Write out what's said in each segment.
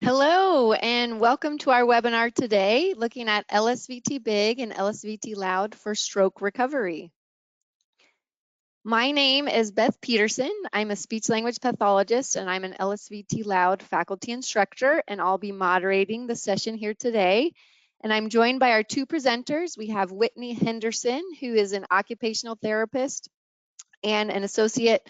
Hello and welcome to our webinar today looking at LSVT Big and LSVT Loud for stroke recovery. My name is Beth Peterson. I'm a speech language pathologist and I'm an LSVT Loud faculty instructor, and I'll be moderating the session here today. And I'm joined by our two presenters. We have Whitney Henderson, who is an occupational therapist and an associate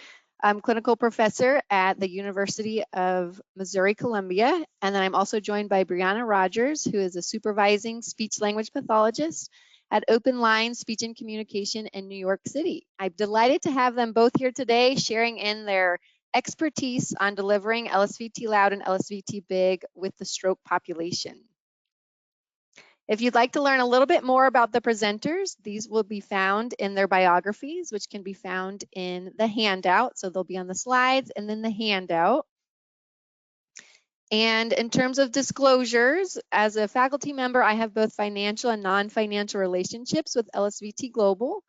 clinical professor at the University of Missouri-Columbia. And then I'm also joined by Brianna Rogers, who is a supervising speech language pathologist at Open Line Speech and Communication in New York City. I'm delighted to have them both here today, sharing in their expertise on delivering LSVT Loud and LSVT Big with the stroke population. If you'd like to learn a little bit more about the presenters, these will be found in their biographies, which can be found in the handout. So they'll be on the slides and then the handout. And in terms of disclosures, as a faculty member, I have both financial and non-financial relationships with LSVT Global.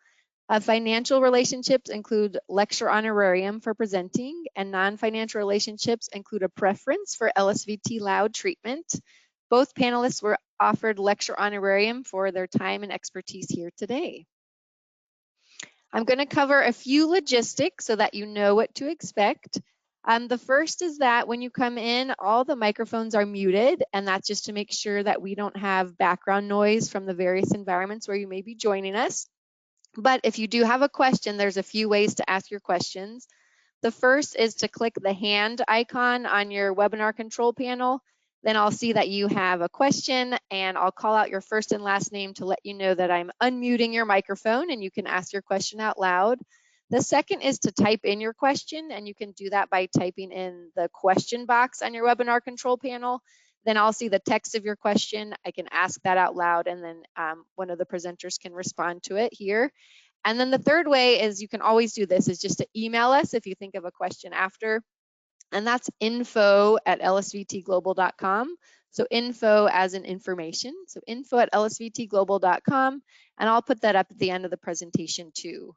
Financial relationships include lecture honorarium for presenting, and non-financial relationships include a preference for LSVT Loud treatment. Both panelists were offered lecture honorarium for their time and expertise here today. I'm going to cover a few logistics so that you know what to expect. The first is that when you come in, all the microphones are muted, and that's just to make sure that we don't have background noise from the various environments where you may be joining us. But if you do have a question, there's a few ways to ask your questions. The first is to click the hand icon on your webinar control panel. Then I'll see that you have a question, and I'll call out your first and last name to let you know that I'm unmuting your microphone and you can ask your question out loud. The second is to type in your question, and you can do that by typing in the question box on your webinar control panel. Then I'll see the text of your question. I can ask that out loud, and then one of the presenters can respond to it here. And then the third way is, you can always do this, is just to email us if you think of a question after. And that's info@lsvtglobal.com. So info as in information. So info@lsvtglobal.com. And I'll put that up at the end of the presentation too.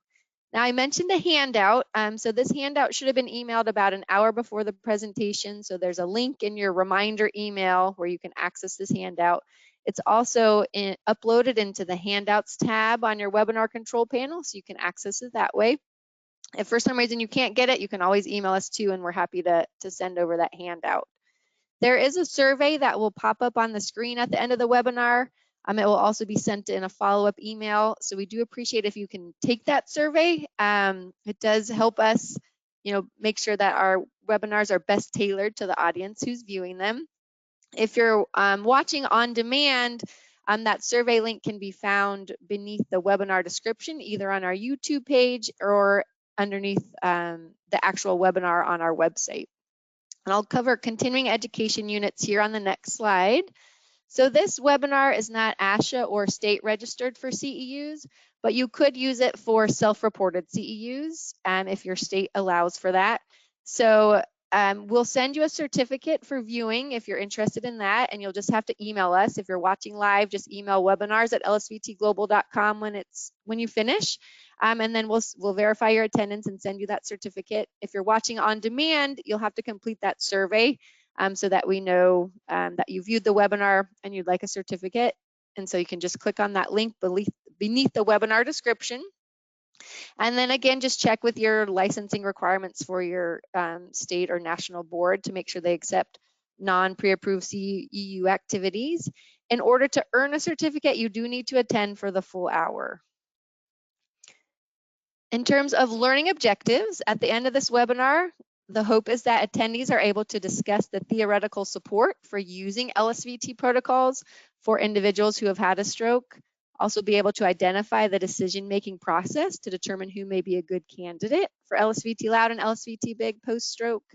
Now, I mentioned a handout. So this handout should have been emailed about an hour before the presentation. So there's a link in your reminder email where you can access this handout. It's also uploaded into the handouts tab on your webinar control panel, so you can access it that way. If for some reason you can't get it, you can always email us too, and we're happy to send over that handout. There is a survey that will pop up on the screen at the end of the webinar. It will also be sent in a follow-up email. So we do appreciate if you can take that survey. It does help us, make sure that our webinars are best tailored to the audience who's viewing them. If you're watching on demand, that survey link can be found beneath the webinar description, either on our YouTube page or underneath the actual webinar on our website. And I'll cover continuing education units here on the next slide. So this webinar is not ASHA or state registered for CEUs, but you could use it for self-reported CEUs if your state allows for that. So we'll send you a certificate for viewing if you're interested in that, and you'll just have to email us. If you're watching live, just email webinars@lsvtglobal.com when you finish, and then we'll verify your attendance and send you that certificate. If you're watching on demand, you'll have to complete that survey so that we know that you viewed the webinar and you'd like a certificate. And so you can just click on that link beneath the webinar description. And then again, just check with your licensing requirements for your state or national board to make sure they accept non-pre-approved CEU activities. In order to earn a certificate, you do need to attend for the full hour. In terms of learning objectives, at the end of this webinar, the hope is that attendees are able to discuss the theoretical support for using LSVT protocols for individuals who have had a stroke, also be able to identify the decision-making process to determine who may be a good candidate for LSVT Loud and LSVT Big post-stroke.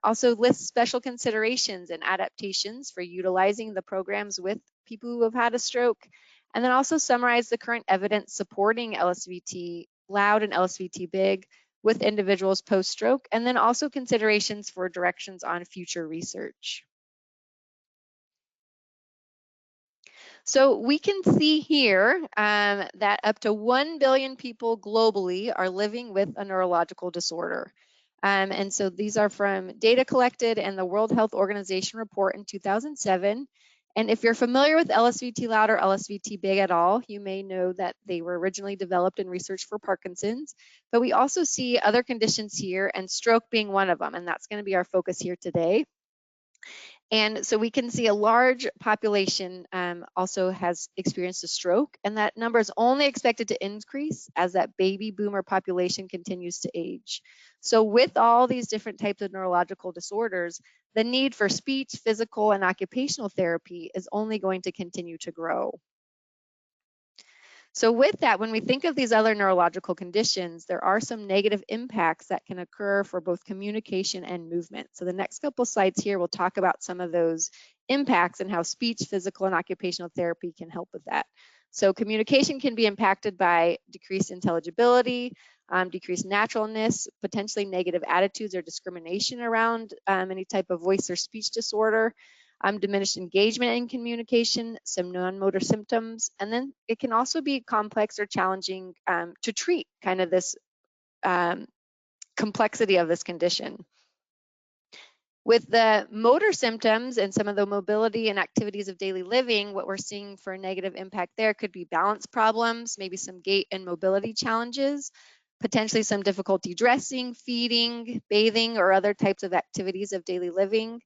Also list special considerations and adaptations for utilizing the programs with people who have had a stroke, and then also summarize the current evidence supporting LSVT Loud and LSVT Big with individuals post-stroke, and then also considerations for directions on future research. So we can see here that up to 1 billion people globally are living with a neurological disorder. And so these are from data collected in the World Health Organization report in 2007. And if you're familiar with LSVT loud or LSVT big at all, you may know that they were originally developed in research for Parkinson's, but we also see other conditions here, and stroke being one of them, and that's going to be our focus here today. And so we can see a large population also has experienced a stroke, and that number is only expected to increase as that baby boomer population continues to age. So with all these different types of neurological disorders, the need for speech, physical, and occupational therapy is only going to continue to grow. So with that, when we think of these other neurological conditions, there are some negative impacts that can occur for both communication and movement. So the next couple slides here will talk about some of those impacts and how speech, physical, and occupational therapy can help with that. So communication can be impacted by decreased intelligibility, decreased naturalness, potentially negative attitudes or discrimination around any type of voice or speech disorder, diminished engagement in communication, some non-motor symptoms, and then it can also be complex or challenging to treat kind of this complexity of this condition. With the motor symptoms and some of the mobility and activities of daily living, what we're seeing for a negative impact there could be balance problems, maybe some gait and mobility challenges, potentially some difficulty dressing, feeding, bathing, or other types of activities of daily living,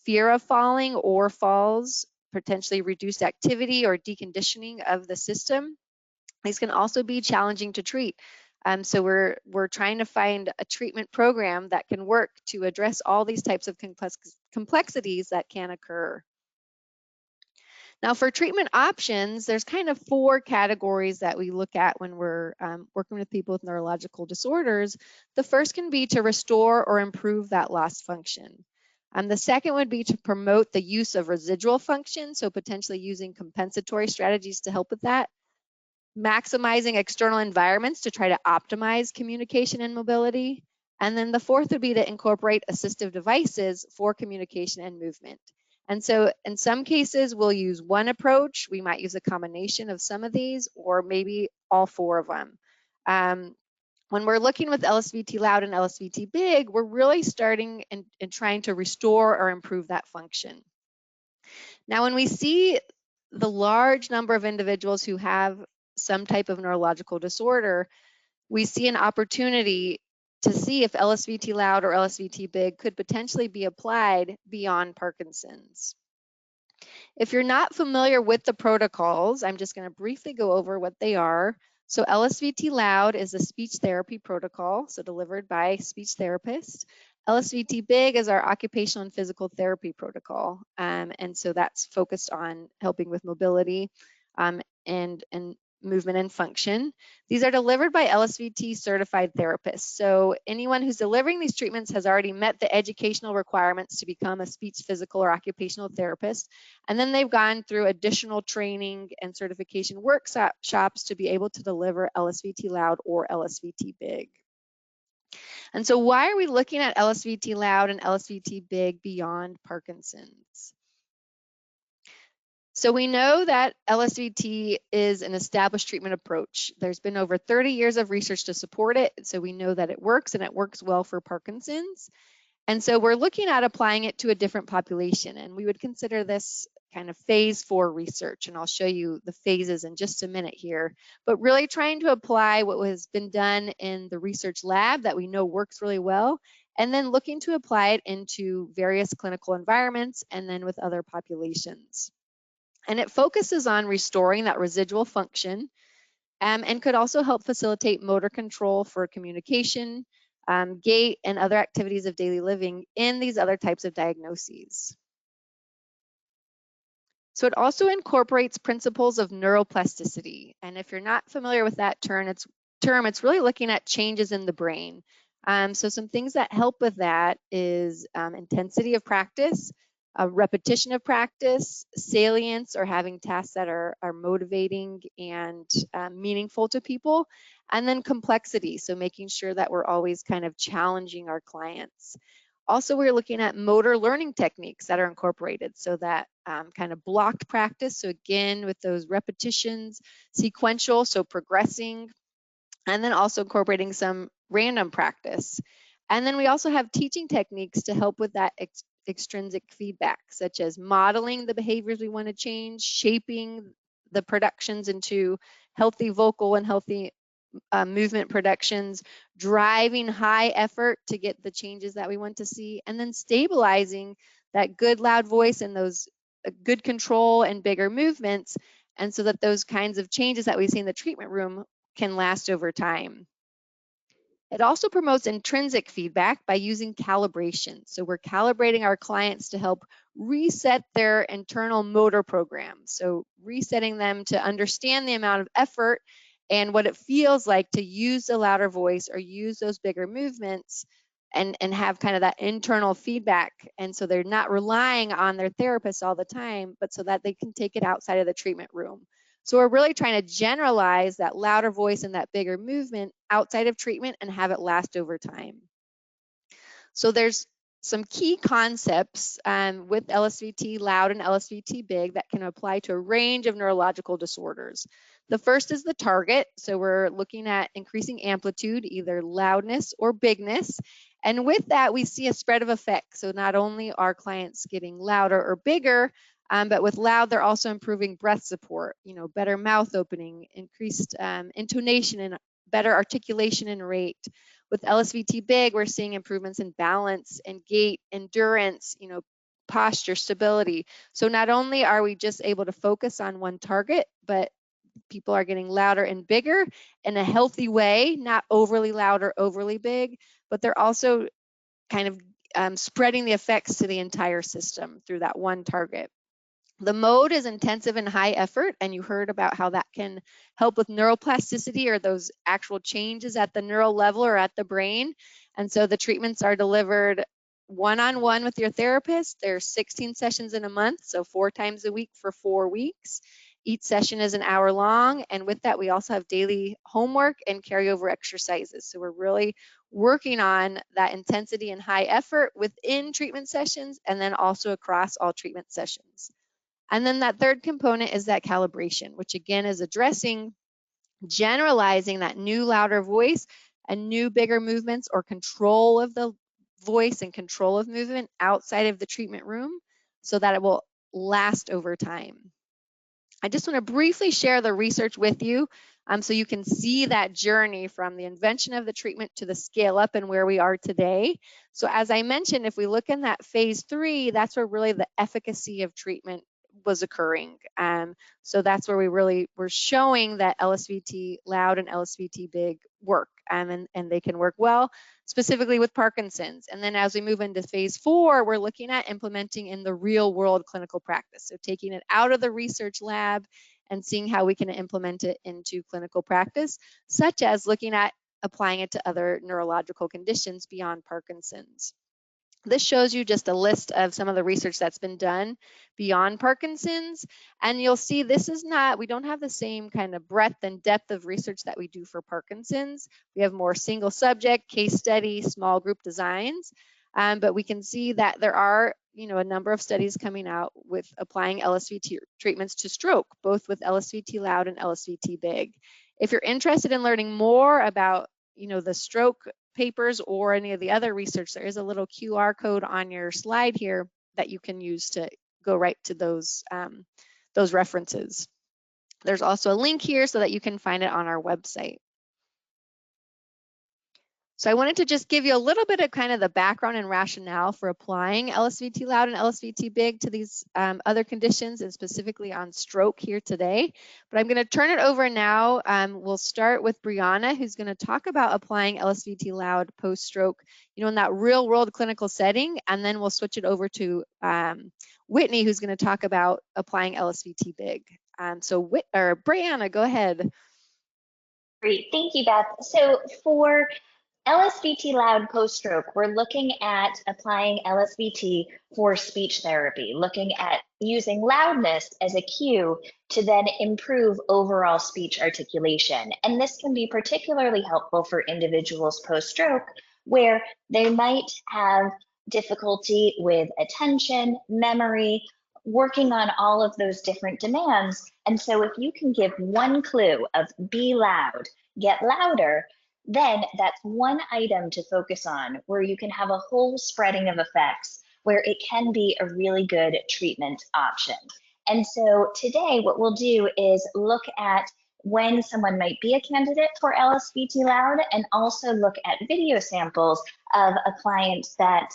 fear of falling or falls, potentially reduced activity or deconditioning of the system. These can also be challenging to treat. So we're trying to find a treatment program that can work to address all these types of complexities that can occur. Now for treatment options, there's kind of 4 categories that we look at when we're working with people with neurological disorders. The first can be to restore or improve that lost function. The second would be to promote the use of residual function, so potentially using compensatory strategies to help with that. Maximizing external environments to try to optimize communication and mobility. And then the fourth would be to incorporate assistive devices for communication and movement. And so in some cases, we'll use one approach. We might use a combination of some of these, or maybe all 4 of them. When we're looking with LSVT loud and LSVT big, we're really starting and trying to restore or improve that function. Now, when we see the large number of individuals who have some type of neurological disorder, we see an opportunity to see if LSVT loud or LSVT big could potentially be applied beyond Parkinson's. If you're not familiar with the protocols, I'm just going to briefly go over what they are. So LSVT loud is a speech therapy protocol, so delivered by speech therapists. LSVT big is our occupational and physical therapy protocol. And so that's focused on helping with mobility and movement and function. These are delivered by LSVT certified therapists. So anyone who's delivering these treatments has already met the educational requirements to become a speech, physical, or occupational therapist. And then they've gone through additional training and certification workshops to be able to deliver LSVT loud or LSVT big. And so why are we looking at LSVT loud and LSVT big beyond Parkinson's? So we know that LSVT is an established treatment approach. There's been over 30 years of research to support it. So we know that it works, and it works well for Parkinson's. And so we're looking at applying it to a different population, and we would consider this kind of phase 4 research. And I'll show you the phases in just a minute here, but really trying to apply what has been done in the research lab that we know works really well, and then looking to apply it into various clinical environments and then with other populations. And it focuses on restoring that residual function and could also help facilitate motor control for communication, gait, and other activities of daily living in these other types of diagnoses. So it also incorporates principles of neuroplasticity. And if you're not familiar with that term, it's really looking at changes in the brain. So some things that help with that is intensity of practice, repetition of practice, salience, or having tasks that are motivating and meaningful to people, and then complexity, so making sure that we're always kind of challenging our clients. Also, we're looking at motor learning techniques that are incorporated, so that kind of blocked practice, so again with those repetitions, sequential, so progressing, and then also incorporating some random practice. And then we also have teaching techniques to help with that extrinsic feedback, such as modeling the behaviors we want to change, shaping the productions into healthy vocal and healthy movement productions, driving high effort to get the changes that we want to see, and then stabilizing that good loud voice and those good control and bigger movements, and so that those kinds of changes that we see in the treatment room can last over time. It also promotes intrinsic feedback by using calibration. So we're calibrating our clients to help reset their internal motor programs. So resetting them to understand the amount of effort and what it feels like to use the louder voice or use those bigger movements and have kind of that internal feedback. And so they're not relying on their therapist all the time, but so that they can take it outside of the treatment room. So we're really trying to generalize that louder voice and that bigger movement outside of treatment and have it last over time. So there's some key concepts with LSVT loud and LSVT big that can apply to a range of neurological disorders. The first is the target. So we're looking at increasing amplitude, either loudness or bigness. And with that, we see a spread of effects. So not only are clients getting louder or bigger, but with loud, they're also improving breath support, better mouth opening, increased intonation, and better articulation and rate. With LSVT big, we're seeing improvements in balance and gait, endurance, posture, stability. So not only are we just able to focus on one target, but people are getting louder and bigger in a healthy way, not overly loud or overly big, but they're also kind of spreading the effects to the entire system through that one target. The mode is intensive and high effort, and you heard about how that can help with neuroplasticity or those actual changes at the neural level or at the brain. And so the treatments are delivered one-on-one with your therapist. There's 16 sessions in a month, so 4 times a week for 4 weeks. Each session is an hour long, and with that, we also have daily homework and carryover exercises. So we're really working on that intensity and high effort within treatment sessions and then also across all treatment sessions. And then that third component is that calibration, which again is addressing generalizing that new louder voice and new bigger movements or control of the voice and control of movement outside of the treatment room so that it will last over time. I just want to briefly share the research with you so you can see that journey from the invention of the treatment to the scale up and where we are today. So as I mentioned, if we look in that phase 3, that's where really the efficacy of treatment was occurring. So that's where we really were showing that LSVT loud and LSVT big work and they can work well, specifically with Parkinson's. And then as we move into phase 4, we're looking at implementing in the real world clinical practice. So taking it out of the research lab and seeing how we can implement it into clinical practice, such as looking at applying it to other neurological conditions beyond Parkinson's. This shows you just a list of some of the research that's been done beyond Parkinson's. And you'll see this is not, we don't have the same kind of breadth and depth of research that we do for Parkinson's. We have more single subject, case study, small group designs. But we can see that there are, a number of studies coming out with applying LSVT treatments to stroke, both with LSVT loud and LSVT big. If you're interested in learning more about, the stroke papers or any of the other research, there is a little QR code on your slide here that you can use to go right to those references. There's also a link here so that you can find it on our website. So I wanted to just give you a little bit of kind of the background and rationale for applying LSVT loud and LSVT big to these other conditions and specifically on stroke here today. But I'm going to turn it over now. We'll start with Brianna, who's going to talk about applying LSVT loud post-stroke, in that real world clinical setting. And then we'll switch it over to Whitney, who's going to talk about applying LSVT big. So Brianna, go ahead. Great, thank you, Beth. So for LSVT loud post-stroke, we're looking at applying LSVT for speech therapy, looking at using loudness as a cue to then improve overall speech articulation. And this can be particularly helpful for individuals post-stroke where they might have difficulty with attention, memory, working on all of those different demands. And so if you can give one clue of be loud, get louder, then that's one item to focus on where you can have a whole spreading of effects where it can be a really good treatment option. And so today what we'll do is look at when someone might be a candidate for LSVT Loud, and also look at video samples of a client that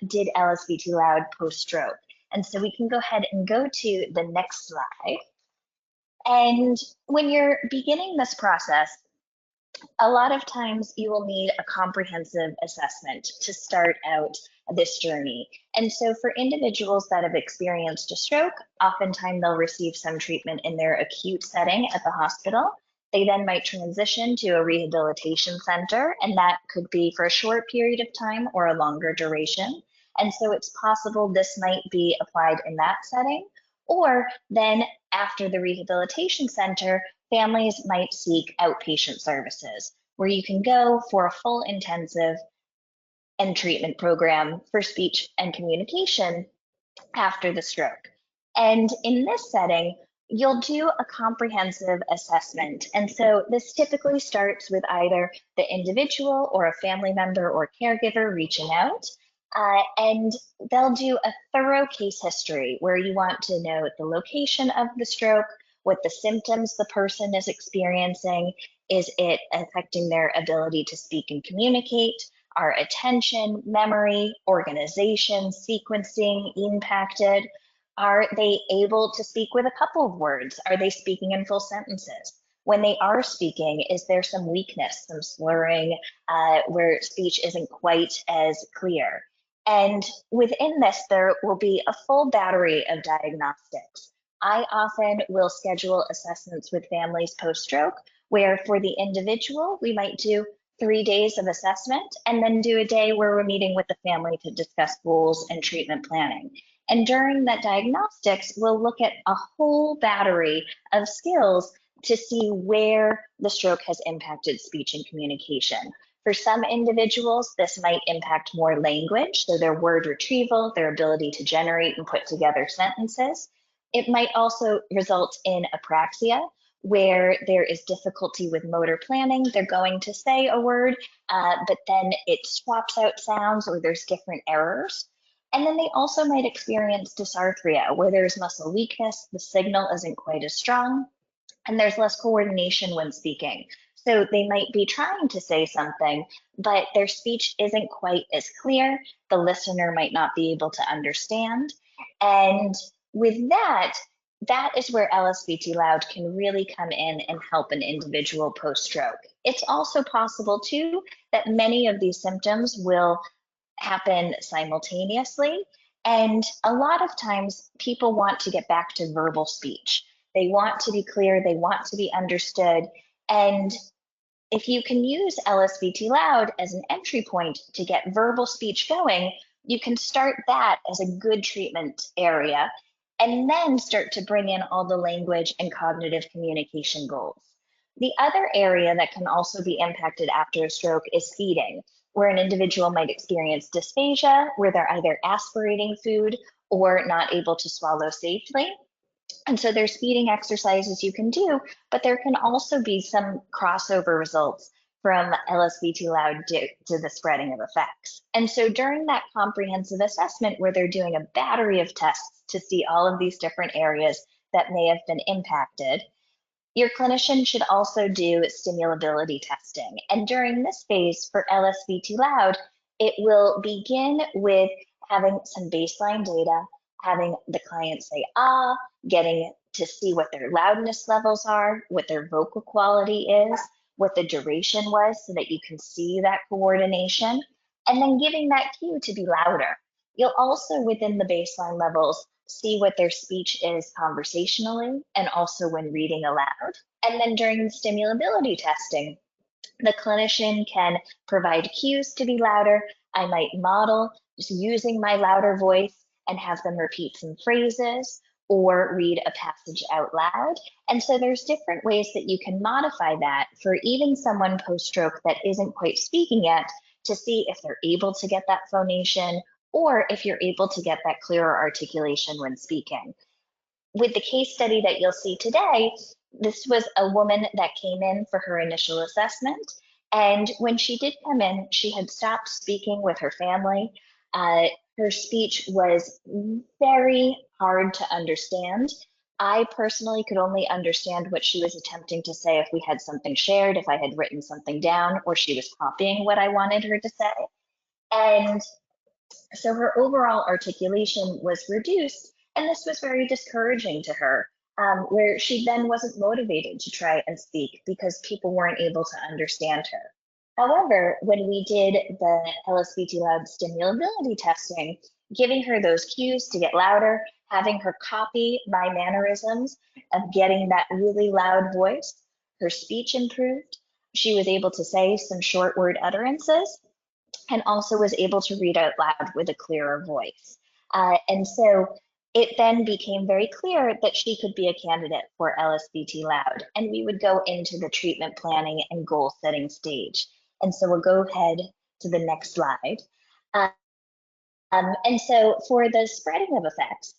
did LSVT Loud post-stroke. And so we can go ahead and go to the next slide. And when you're beginning this process, a lot of times you will need a comprehensive assessment to start out this journey. And so for individuals that have experienced a stroke, oftentimes they'll receive some treatment in their acute setting at the hospital. They then might transition to a rehabilitation center, and that could be for a short period of time or a longer duration. And so it's possible this might be applied in that setting, or then after the rehabilitation center, families might seek outpatient services where you can go for a full intensive and treatment program for speech and communication after the stroke. And in this setting, you'll do a comprehensive assessment. And so this typically starts with either the individual or a family member or caregiver reaching out. And they'll do a thorough case history where you want to know the location of the stroke, what the symptoms the person is experiencing, is it affecting their ability to speak and communicate, are attention, memory, organization, sequencing impacted? Are they able to speak with a couple of words? Are they speaking in full sentences? When they are speaking, is there some weakness, some slurring, where speech isn't quite as clear? And within this, there will be a full battery of diagnostics. I often will schedule assessments with families post-stroke, where for the individual, we might do 3 days of assessment and then do a day where we're meeting with the family to discuss goals and treatment planning. And during that diagnostics, we'll look at a whole battery of skills to see where the stroke has impacted speech and communication. For some individuals, this might impact more language, so their word retrieval, their ability to generate and put together sentences. It might also result in apraxia, where there is difficulty with motor planning. They're going to say a word, but then it swaps out sounds or there's different errors. And then they also might experience dysarthria, where there's muscle weakness, the signal isn't quite as strong, and there's less coordination when speaking. So they might be trying to say something, but their speech isn't quite as clear. The listener might not be able to understand. And with that, that is where LSVT Loud can really come in and help an individual post-stroke. It's also possible too that many of these symptoms will happen simultaneously. And a lot of times people want to get back to verbal speech. They want to be clear, they want to be understood. And if you can use LSVT Loud as an entry point to get verbal speech going, you can start that as a good treatment area and then start to bring in all the language and cognitive communication goals. The other area that can also be impacted after a stroke is feeding, where an individual might experience dysphagia, where they're either aspirating food or not able to swallow safely. And so there's feeding exercises you can do, but there can also be some crossover results from LSVT Loud to the spreading of effects. And so during that comprehensive assessment where they're doing a battery of tests to see all of these different areas that may have been impacted, your clinician should also do stimulability testing. And during this phase for LSVT Loud, it will begin with having some baseline data, having the client say, ah, getting to see what their loudness levels are, what their vocal quality is, what the duration was so that you can see that coordination, and then giving that cue to be louder. You'll also, within the baseline levels, see what their speech is conversationally and also when reading aloud. And then during the stimulability testing, the clinician can provide cues to be louder. I might model just using my louder voice and have them repeat some phrases or read a passage out loud. And so there's different ways that you can modify that for even someone post-stroke that isn't quite speaking yet to see if they're able to get that phonation or if you're able to get that clearer articulation when speaking. With the case study that you'll see today, this was a woman that came in for her initial assessment, And when she did come in, she had stopped speaking with her family. Uh, Her speech was very hard to understand. I personally could only understand what she was attempting to say if we had something shared, if I had written something down, or she was copying what I wanted her to say. And so her overall articulation was reduced, and this was very discouraging to her, where she then wasn't motivated to try and speak because people weren't able to understand her. However, when we did the LSVT Loud stimulability testing, giving her those cues to get louder, having her copy my mannerisms of getting that really loud voice, her speech improved. She was able to say some short word utterances and also was able to read out loud with a clearer voice. And so it then became very clear that she could be a candidate for LSVT Loud, and we would go into the treatment planning and goal setting stage. And so we'll go ahead to the next slide. And so for the spreading of effects,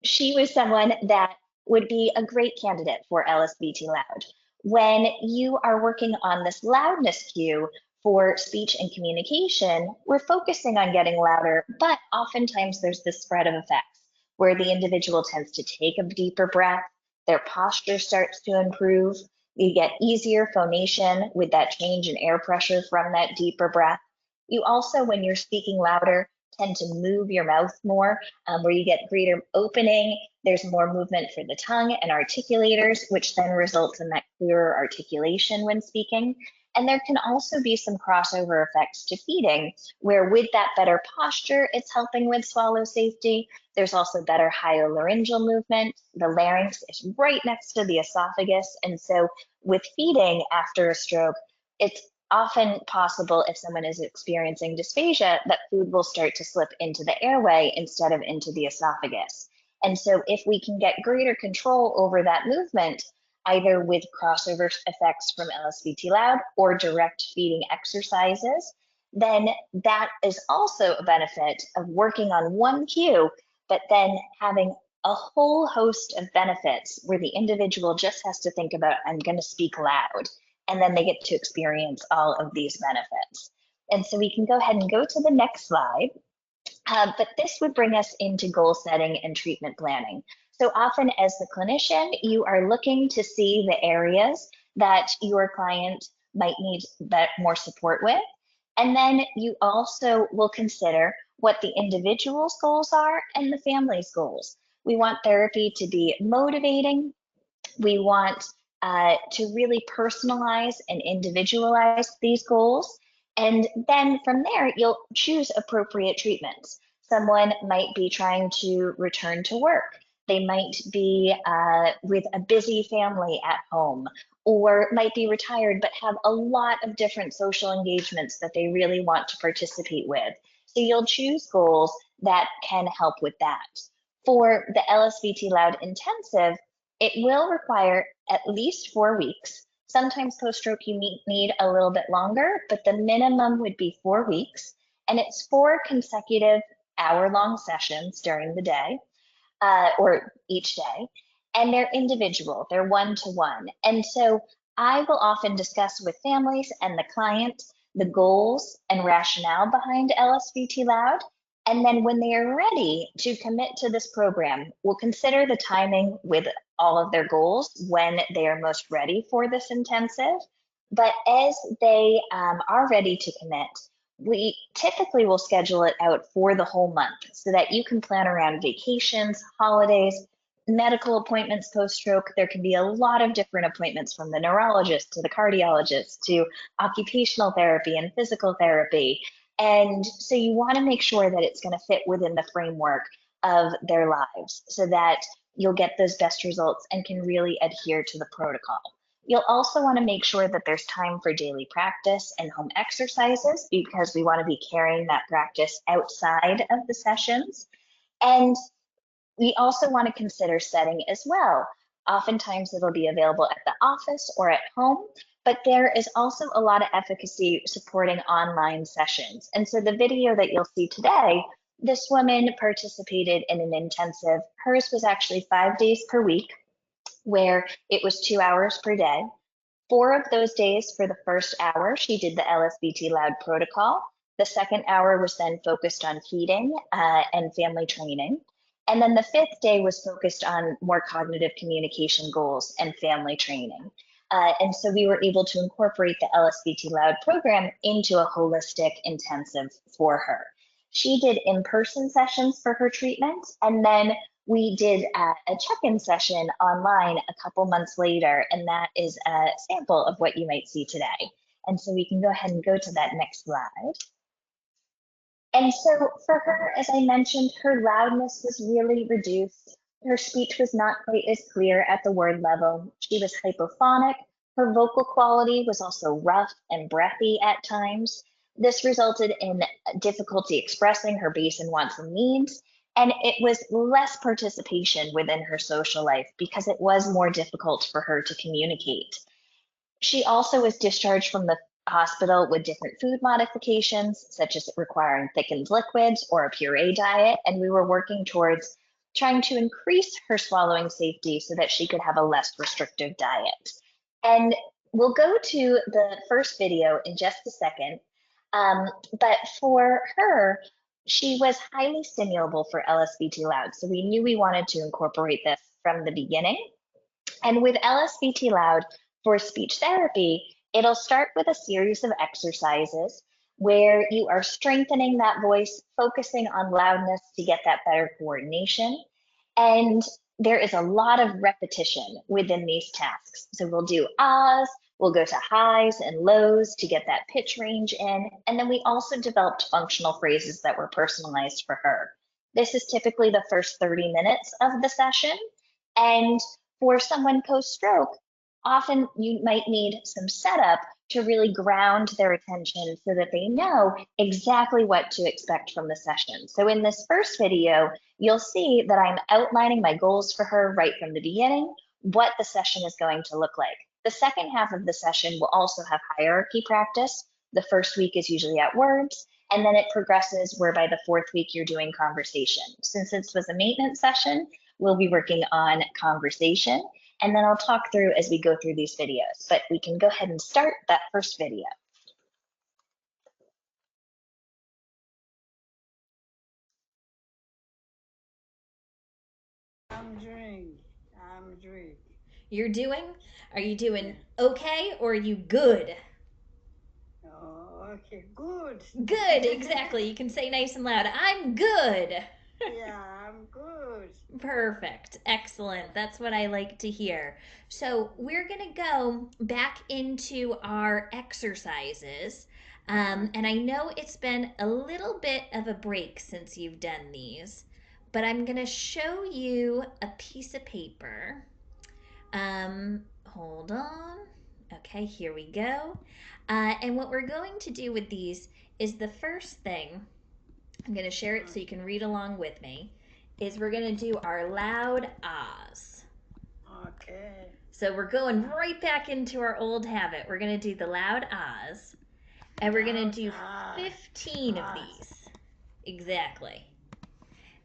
she was someone that would be a great candidate for LSVT Loud. When you are working on this loudness cue for speech and communication, we're focusing on getting louder, but oftentimes there's this spread of effects where the individual tends to take a deeper breath, their posture starts to improve, you get easier phonation with that change in air pressure from that deeper breath. You also, when you're speaking louder, tend to move your mouth more, where you get greater opening. There's more movement for the tongue and articulators, which then results in that clearer articulation when speaking. And there can also be some crossover effects to feeding, where with that better posture, it's helping with swallow safety. There's also better hyolaryngeal movement. The larynx is right next to the esophagus. And so with feeding after a stroke, it's often possible if someone is experiencing dysphagia that food will start to slip into the airway instead of into the esophagus. And so if we can get greater control over that movement, either with crossover effects from LSVT Loud or direct feeding exercises, then that is also a benefit of working on one cue, but then having a whole host of benefits where the individual just has to think about, I'm going to speak loud, and then they get to experience all of these benefits. And so we can go ahead and go to the next slide. But this would bring us into goal setting and treatment planning. So often as the clinician, you are looking to see the areas that your client might need more support with. And then you also will consider what the individual's goals are and the family's goals. We want therapy to be motivating. We want to really personalize and individualize these goals. And then from there, you'll choose appropriate treatments. Someone might be trying to return to work. They might be with a busy family at home, or might be retired but have a lot of different social engagements that they really want to participate with. So you'll choose goals that can help with that. For the LSVT Loud Intensive, it will require at least 4 weeks. Sometimes post-stroke you need a little bit longer, but the minimum would be 4 weeks. And it's 4 consecutive hour-long sessions during the day, or each day. And they're individual, they're one-to-one. And so I will often discuss with families and the client the goals and rationale behind LSVT Loud. And then when they are ready to commit to this program, we'll consider the timing with all of their goals when they are most ready for this intensive. But as they are ready to commit, we typically will schedule it out for the whole month so that you can plan around vacations, holidays, medical appointments post-stroke. There can be a lot of different appointments, from the neurologist to the cardiologist to occupational therapy and physical therapy. And so you want to make sure that it's going to fit within the framework of their lives so that you'll get those best results and can really adhere to the protocol. You'll also want to make sure that there's time for daily practice and home exercises, because we want to be carrying that practice outside of the sessions. And we also want to consider setting as well. Oftentimes it'll be available at the office or at home, but there is also a lot of efficacy supporting online sessions. And so the video that you'll see today, this woman participated in an intensive. Hers was actually 5 days per week, where it was 2 hours per day, 4 of those days, for the first hour, she did the LSVT Loud protocol. The second hour was then focused on feeding and family training. And then the 5th day was focused on more cognitive communication goals and family training. And so we were able to incorporate the LSVT Loud program into a holistic intensive for her. She did in-person sessions for her treatment, and then we did a check-in session online a couple months later, and that is a sample of what you might see today. And so we can go ahead and go to that next slide. And so for her, as I mentioned, her loudness was really reduced. Her speech was not quite as clear at the word level. She was hypophonic. Her vocal quality was also rough and breathy at times. This resulted in difficulty expressing her basic wants and needs, and it was less participation within her social life because it was more difficult for her to communicate. She also was discharged from the hospital with different food modifications, such as requiring thickened liquids or a puree diet, and we were working towards trying to increase her swallowing safety so that she could have a less restrictive diet. And we'll go to the first video in just a second, but for her, she was highly stimulable for LSVT Loud, so we knew we wanted to incorporate this from the beginning. And with LSVT Loud for speech therapy, it'll start with a series of exercises where you are strengthening that voice, focusing on loudness to get that better coordination. And there is a lot of repetition within these tasks. So we'll do ahs, we'll go to highs and lows to get that pitch range in. And then we also developed functional phrases that were personalized for her. This is typically the first 30 minutes of the session. And for someone post-stroke, often you might need some setup to really ground their attention so that they know exactly what to expect from the session. So in this first video, you'll see that I'm outlining my goals for her right from the beginning, what the session is going to look like. The second half of the session will also have hierarchy practice. The first week is usually at words, and then it progresses where by the 4th week you're doing conversation. Since this was a maintenance session, we'll be working on conversation, and then I'll talk through as we go through these videos, but we can go ahead and start that first video. I'm doing. You're doing? Are you doing okay or are you good? Oh, okay, good. Good, exactly. You can say nice and loud, I'm good. Yeah, I'm good. Perfect. Excellent. That's what I like to hear. So, we're going to go back into our exercises. And I know it's been a little bit of a break since you've done these, but I'm going to show you a piece of paper. Hold on. Okay, here we go. And what we're going to do with these is the first thing, I'm going to share it so you can read along with me, is we're going to do our loud ahs. Okay. So we're going right back into our old habit. We're going to do the loud ahs, and we're going to do 15 of these. Exactly.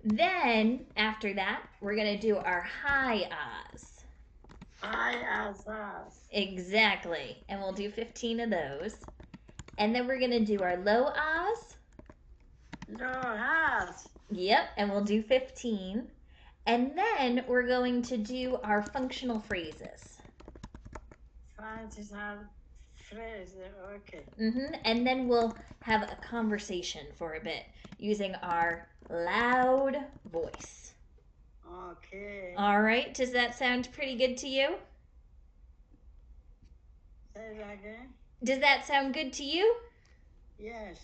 Then, after that, we're going to do our high ahs. Exactly. And we'll do 15 of those. And then we're going to do our low ahs. Yep, and we'll do 15. And then we're going to do our functional phrases. Functional phrase, okay. And then we'll have a conversation for a bit using our loud voice. Okay. All right, does that sound pretty good to you? Say it again. Does that sound good to you? Yes.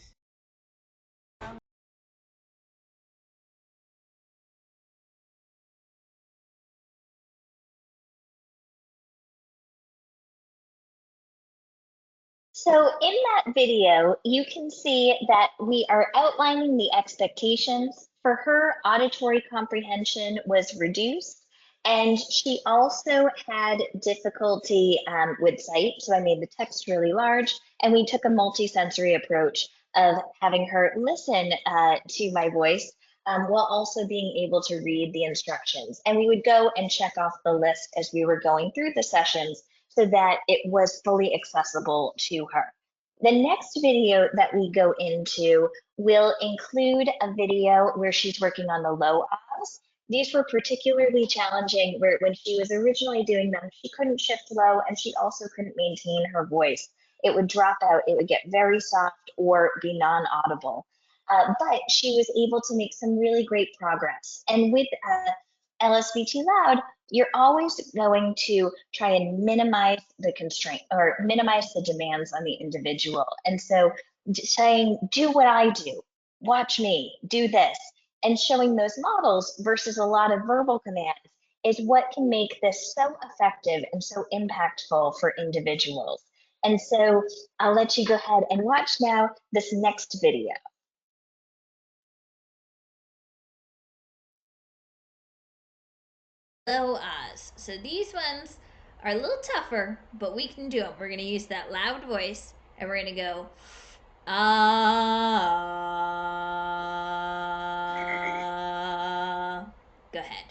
So in that video, you can see that we are outlining the expectations. For her, auditory comprehension was reduced, and she also had difficulty with sight. So I made the text really large, and we took a multi-sensory approach of having her listen to my voice while also being able to read the instructions. And we would go and check off the list as we were going through the sessions so that it was fully accessible to her. The next video that we go into will include a video where she's working on the low ahs. These were particularly challenging where when she was originally doing them, she couldn't shift low and she also couldn't maintain her voice. It would drop out, it would get very soft or be non-audible. But she was able to make some really great progress. And with LSVT Loud, you're always going to try and minimize the constraint or minimize the demands on the individual. And so saying, do what I do, watch me, do this, and showing those models versus a lot of verbal commands is what can make this so effective and so impactful for individuals. And so I'll let you go ahead and watch now this next video. Low ahs. So these ones are a little tougher, but we can do them. We're going to use that loud voice and we're going to go ah. Go ahead.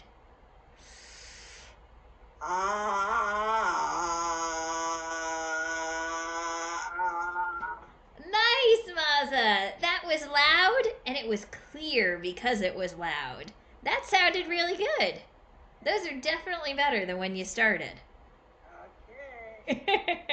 Nice, Maza. That was loud and it was clear because it was loud. That sounded really good. Those are definitely better than when you started. Okay.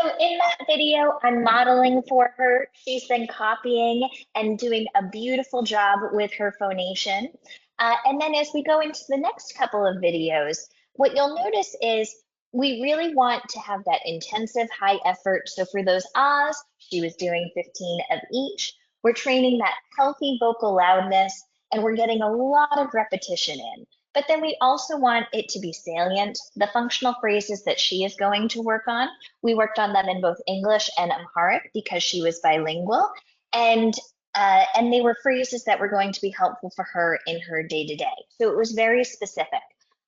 So in that video, I'm modeling for her. She's been copying and doing a beautiful job with her phonation. And then as we go into the next couple of videos, what you'll notice is we really want to have that intensive high effort. So for those ahs, she was doing 15 of each. We're training that healthy vocal loudness and we're getting a lot of repetition in. But then we also want it to be salient. The functional phrases that she is going to work on, we worked on them in both English and Amharic because she was bilingual. And they were phrases that were going to be helpful for her in her day-to-day. So it was very specific.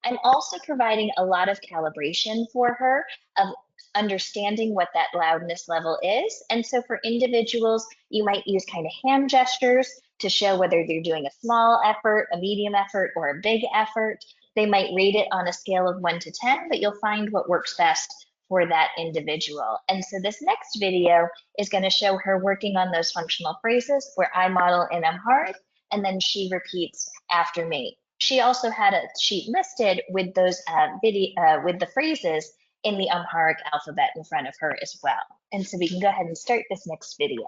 I'm also providing a lot of calibration for her of understanding what that loudness level is. And so for individuals, you might use kind of hand gestures to show whether they're doing a small effort, a medium effort, or a big effort. They might rate it on a scale of 1 to 10, but you'll find what works best for that individual. And so this next video is going to show her working on those functional phrases where I model in Amharic and then she repeats after me. She also had a sheet listed with those with the phrases in the Amharic alphabet in front of her as well. And so we can go ahead and start this next video.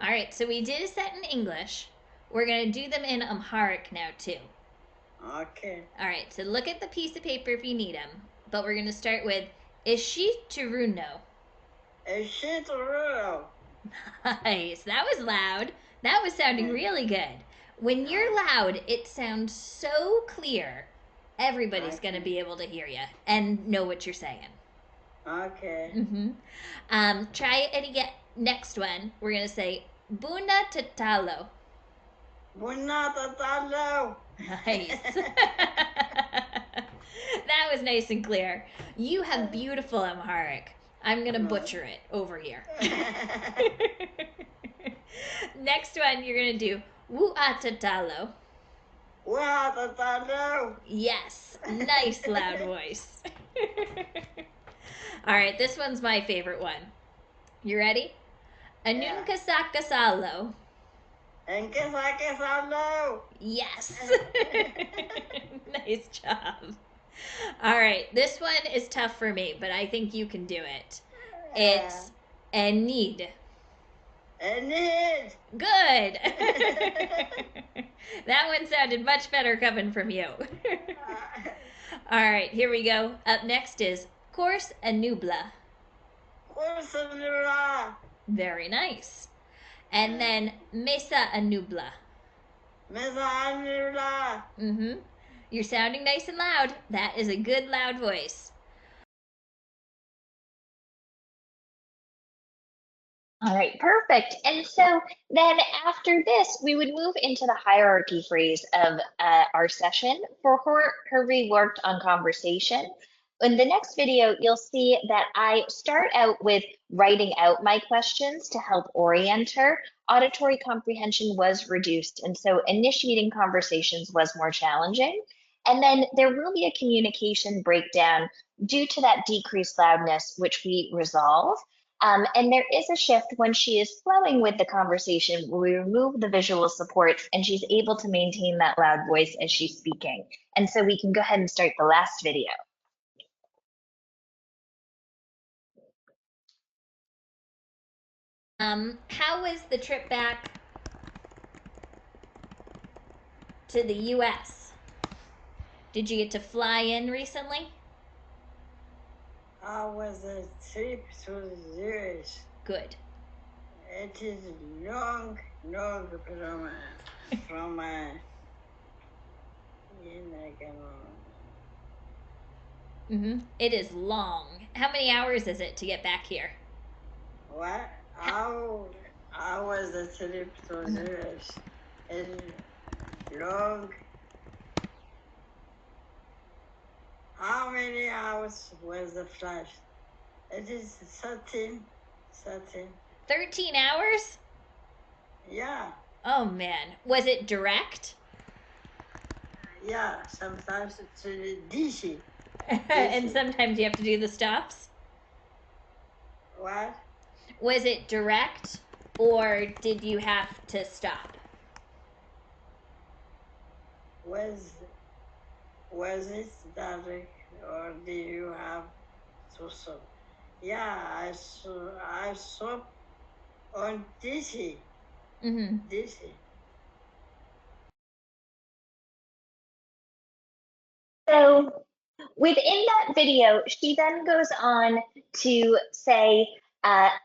All right, so we did a set in English. We're going to do them in Amharic now too. Okay. All right, so look at the piece of paper if you need them. But we're going to start with Ishi Turuno. Ishituru. Nice, that was loud. That was sounding really good. When you're loud, it sounds so clear. Everybody's going to be able to hear you and know what you're saying. Okay. Try it again. Next one, we're going to say Buna Tatalo. Bunatatalo. Nice. That was nice and clear. You have beautiful Amharic. I'm going to butcher it over here. Next one, you're going to do Wuatatalo. Watatalo. Yes, nice loud voice. All right, this one's my favorite one. You ready? Anunkasakasalo. Enkisakisalo. Yes. Nice job. All right, this one is tough for me, but I think you can do it. It's Enid. Enid. Good. That one sounded much better coming from you. All right, here we go. Up next is Course Anubla. Kursanura. Very nice. And then Mesa Anubla. Mizanura. You're sounding nice and loud. That is a good loud voice. All right, perfect. And so then after this, we would move into the hierarchy phrase of our session. For her reworked on conversation, In the next video, you'll see that I start out with writing out my questions to help orient her. Auditory comprehension was reduced, and so initiating conversations was more challenging. And then there will be a communication breakdown due to that decreased loudness, which we resolve. And there is a shift when she is flowing with the conversation, where we remove the visual supports and she's able to maintain that loud voice as she's speaking. And so we can go ahead and start the last video. How was the trip back to the US? Did you get to fly in recently? I was a trip to the US. Good. It is long from It is long. How many hours is it to get back here? what? I was a trip to the US. It's long. How many hours was the flight? It is 13. 13 hours? Yeah, Oh man. Was it direct? yeah, sometimes to DC. And sometimes you have to do the stops? What? Was it direct or did you have to stop? Was it direct or do you have to stop? Yeah, I saw on DC. DC. So within that video, she then goes on to say,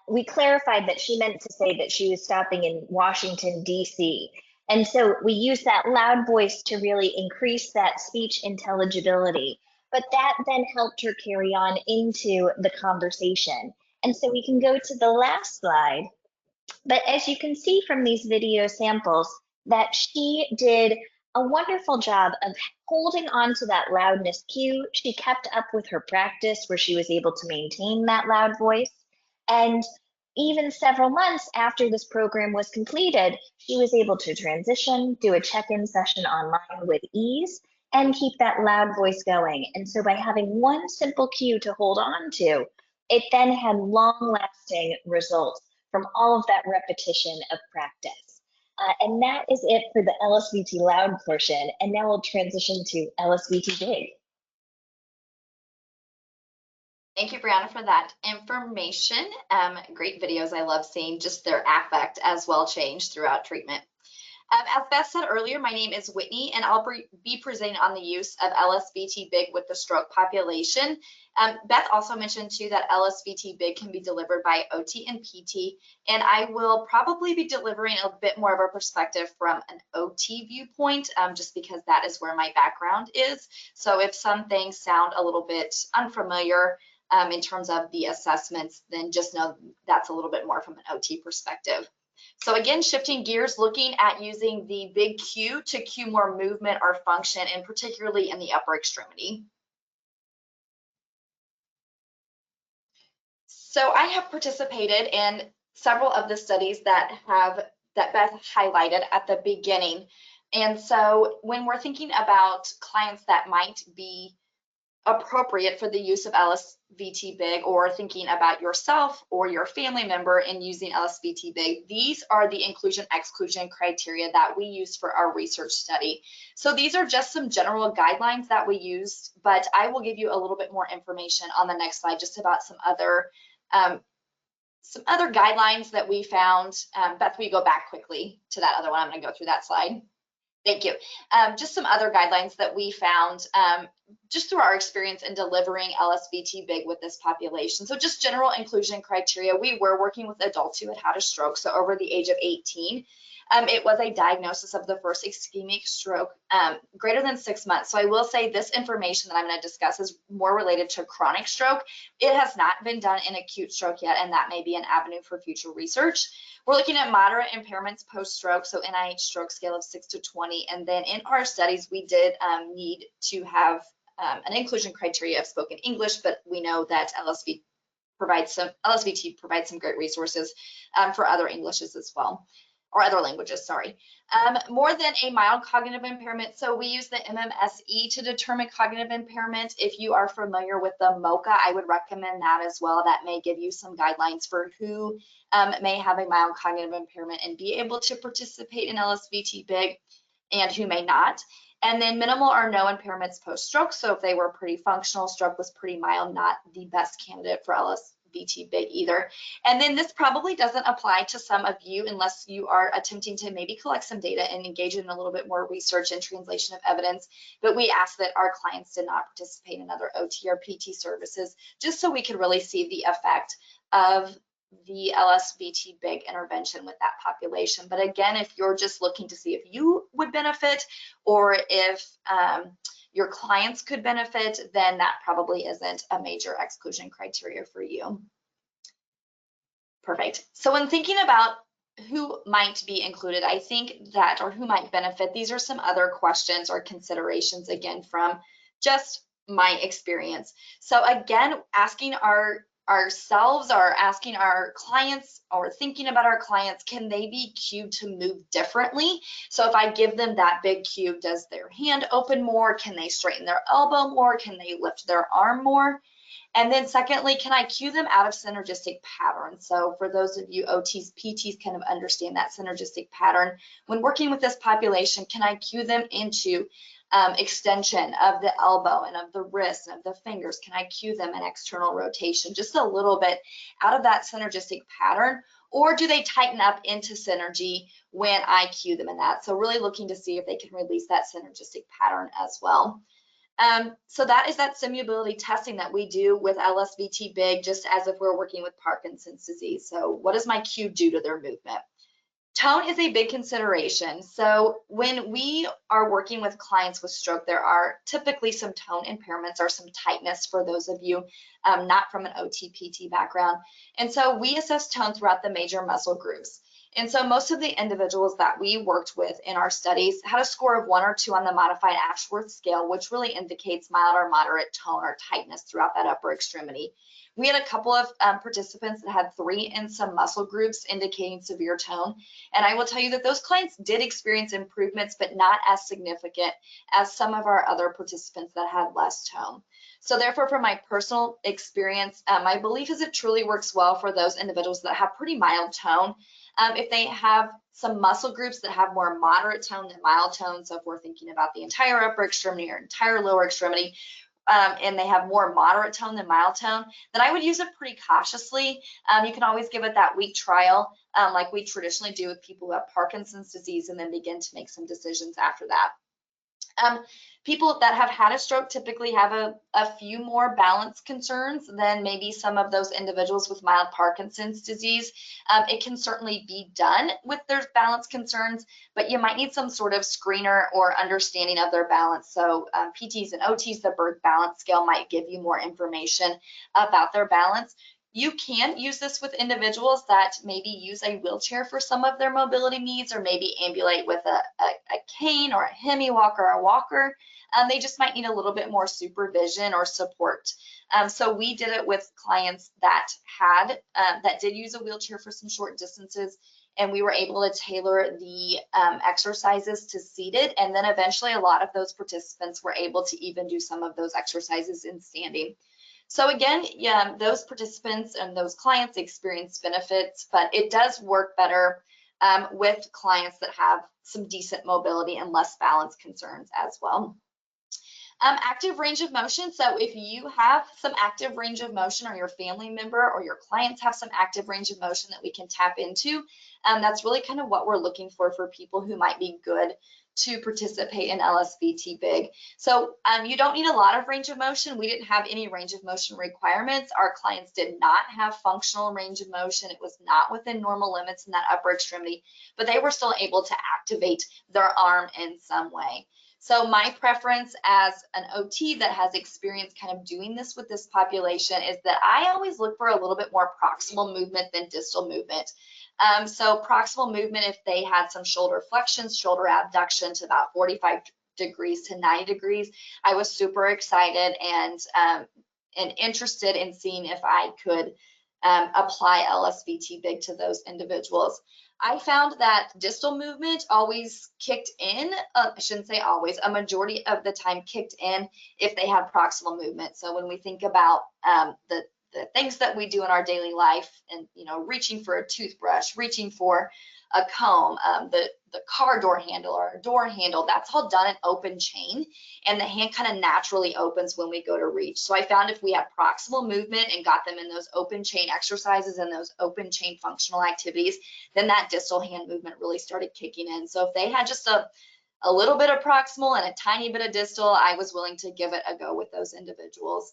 we clarified that she meant to say that she was stopping in Washington, D.C. And so we use that loud voice to really increase that speech intelligibility. But that then helped her carry on into the conversation. And so we can go to the last slide. But as you can see from these video samples, that she did a wonderful job of holding on to that loudness cue. She kept up with her practice where she was able to maintain that loud voice. And even several months after this program was completed, she was able to transition, do a check-in session online with ease, and keep that loud voice going. And so by having one simple cue to hold on to, it then had long-lasting results from all of that repetition of practice. And that is it for the LSVT loud portion. And now we'll transition to LSVT big. Thank you, Brianna, for that information. Great videos. I love seeing just their affect as well change throughout treatment. As Beth said earlier, my name is Whitney, and I'll be presenting on the use of LSVT big with the stroke population. Beth also mentioned too that LSVT big can be delivered by OT and PT, and I will probably be delivering a bit more of a perspective from an OT viewpoint, just because that is where my background is. So if some things sound a little bit unfamiliar in terms of the assessments, then just know that's a little bit more from an OT perspective. So again, shifting gears, looking at using the big cue to cue more movement or function, and particularly in the upper extremity. So I have participated in several of the studies that Beth highlighted at the beginning. And so when we're thinking about clients that might be appropriate for the use of LSVT big, or thinking about yourself or your family member in using LSVT big, these are the inclusion-exclusion criteria that we use for our research study. So these are just some general guidelines that we used, but I will give you a little bit more information on the next slide just about some other guidelines that we found. Beth, will you go back quickly to that other one? I'm going to go through that slide. Thank you. Just some other guidelines that we found just through our experience in delivering LSVT big with this population. So just general inclusion criteria. We were working with adults who had had a stroke, so over the age of 18. It was a diagnosis of the first ischemic stroke greater than 6 months. So I will say this information that I'm going to discuss is more related to chronic stroke. It has not been done in acute stroke yet, and that may be an avenue for future research. We're looking at moderate impairments post-stroke, so NIH stroke scale of 6 to 20. And then in our studies, we did need to have an inclusion criteria of spoken English, but we know that LSVT provides some great resources for other Englishes as well, or other languages, sorry. More than a mild cognitive impairment. So we use the MMSE to determine cognitive impairment. If you are familiar with the MOCA, I would recommend that as well. That may give you some guidelines for who may have a mild cognitive impairment and be able to participate in LSVT Big and who may not. And then minimal or no impairments post-stroke. So if they were pretty functional, stroke was pretty mild, not the best candidate for LSVT Big either. And then this probably doesn't apply to some of you unless you are attempting to maybe collect some data and engage in a little bit more research and translation of evidence. But we ask that our clients did not participate in other OT or PT services, just so we could really see the effect of the LSVT Big intervention with that population. But again, if you're just looking to see if you would benefit or if your clients could benefit, then that probably isn't a major exclusion criteria for you. Perfect. So when thinking about who might be included, I think that, or who might benefit, these are some other questions or considerations, again, from just my experience. So again, asking ourselves or asking our clients or thinking about our clients, can they be cued to move differently? So if I give them that big cue, does their hand open more? Can they straighten their elbow more? Can they lift their arm more? And then secondly, can I cue them out of synergistic patterns? So for those of you OTs, PTs kind of understand that synergistic pattern. When working with this population, can I cue them into extension of the elbow and of the wrist and of the fingers? Can I cue them an external rotation, just a little bit out of that synergistic pattern? Or do they tighten up into synergy when I cue them in that? So really looking to see if they can release that synergistic pattern as well. So that is that simulability testing that we do with LSVT Big, just as if we're working with Parkinson's disease. So what does my cue do to their movement? Tone is a big consideration. So when we are working with clients with stroke, there are typically some tone impairments or some tightness for those of you not from an OT-PT background. And so we assess tone throughout the major muscle groups. And so most of the individuals that we worked with in our studies had a score of 1 or 2 on the modified Ashworth scale, which really indicates mild or moderate tone or tightness throughout that upper extremity. We had a couple of participants that had 3 in some muscle groups indicating severe tone. And I will tell you that those clients did experience improvements, but not as significant as some of our other participants that had less tone. So therefore, from my personal experience, my belief is it truly works well for those individuals that have pretty mild tone. If they have some muscle groups that have more moderate tone than mild tone, so if we're thinking about the entire upper extremity or entire lower extremity, and they have more moderate tone than mild tone, then I would use it pretty cautiously. You can always give it that week trial, like we traditionally do with people who have Parkinson's disease, and then begin to make some decisions after that. People that have had a stroke typically have a few more balance concerns than maybe some of those individuals with mild Parkinson's disease. It can certainly be done with their balance concerns, but you might need some sort of screener or understanding of their balance. So PTs and OTs, the Berg balance scale might give you more information about their balance. You can use this with individuals that maybe use a wheelchair for some of their mobility needs, or maybe ambulate with a cane or a hemi walker or a walker. They just might need a little bit more supervision or support. So we did it with clients that did use a wheelchair for some short distances, and we were able to tailor the exercises to seated. And then eventually a lot of those participants were able to even do some of those exercises in standing. So again, yeah, those participants and those clients experience benefits, but it does work better with clients that have some decent mobility and less balance concerns as well. Active range of motion. So if you have some active range of motion, or your family member or your clients have some active range of motion that we can tap into, that's really kind of what we're looking for people who might be good to participate in LSVT Big. So you don't need a lot of range of motion. We didn't have any range of motion requirements. Our clients did not have functional range of motion. It was not within normal limits in that upper extremity, but they were still able to activate their arm in some way. So my preference as an OT that has experience kind of doing this with this population is that I always look for a little bit more proximal movement than distal movement. So proximal movement, if they had some shoulder flexions, shoulder abduction to about 45 degrees to 90 degrees. I was super excited and interested in seeing if I could apply LSVT big to those individuals. I found that distal movement always kicked in, I shouldn't say always, a majority of the time kicked in if they had proximal movement. So when we think about the things that we do in our daily life, and reaching for a toothbrush, reaching for a comb, the car door handle or a door handle, that's all done in open chain, and the hand kind of naturally opens when we go to reach. So I found if we had proximal movement and got them in those open chain exercises and those open chain functional activities, then that distal hand movement really started kicking in. So if they had just a little bit of proximal and a tiny bit of distal, I was willing to give it a go with those individuals.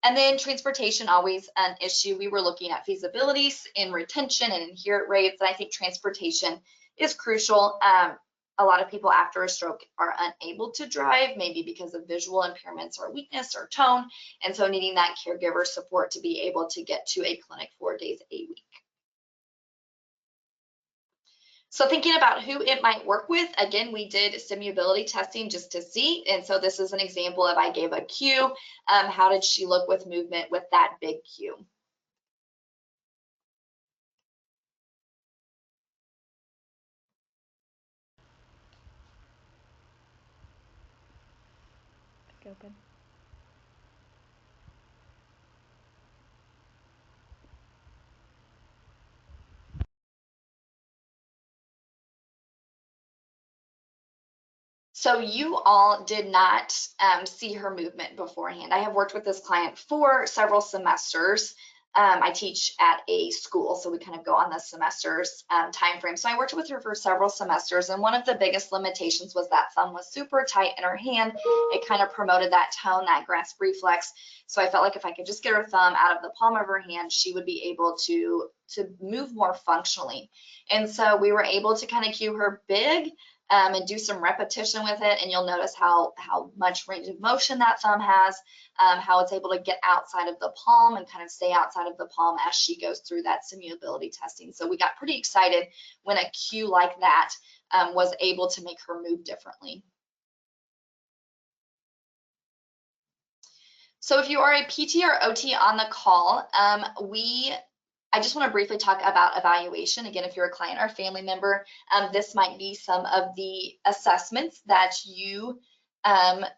And then transportation, always an issue. We were looking at feasibilities in retention and adherent rates, and I think transportation is crucial. A lot of people after a stroke are unable to drive, maybe because of visual impairments or weakness or tone, and so needing that caregiver support to be able to get to a clinic 4 days a week. So thinking about who it might work with, again, we did stimulability testing just to see. And so this is an example of I gave a cue. How did she look with movement with that big cue? Open. So you all did not see her movement beforehand. I have worked with this client for several semesters. I teach at a school, so we kind of go on the semester's time frame. So I worked with her for several semesters, and one of the biggest limitations was that thumb was super tight in her hand. It kind of promoted that tone, that grasp reflex. So I felt like if I could just get her thumb out of the palm of her hand, she would be able to move more functionally. And so we were able to kind of cue her big, and do some repetition with it, and you'll notice how much range of motion that thumb has, how it's able to get outside of the palm and kind of stay outside of the palm as she goes through that stimulability testing. So we got pretty excited when a cue like that was able to make her move differently. So if you are a PT or OT on the call, I just want to briefly talk about evaluation. Again, if you're a client or a family member, this might be some of the assessments that you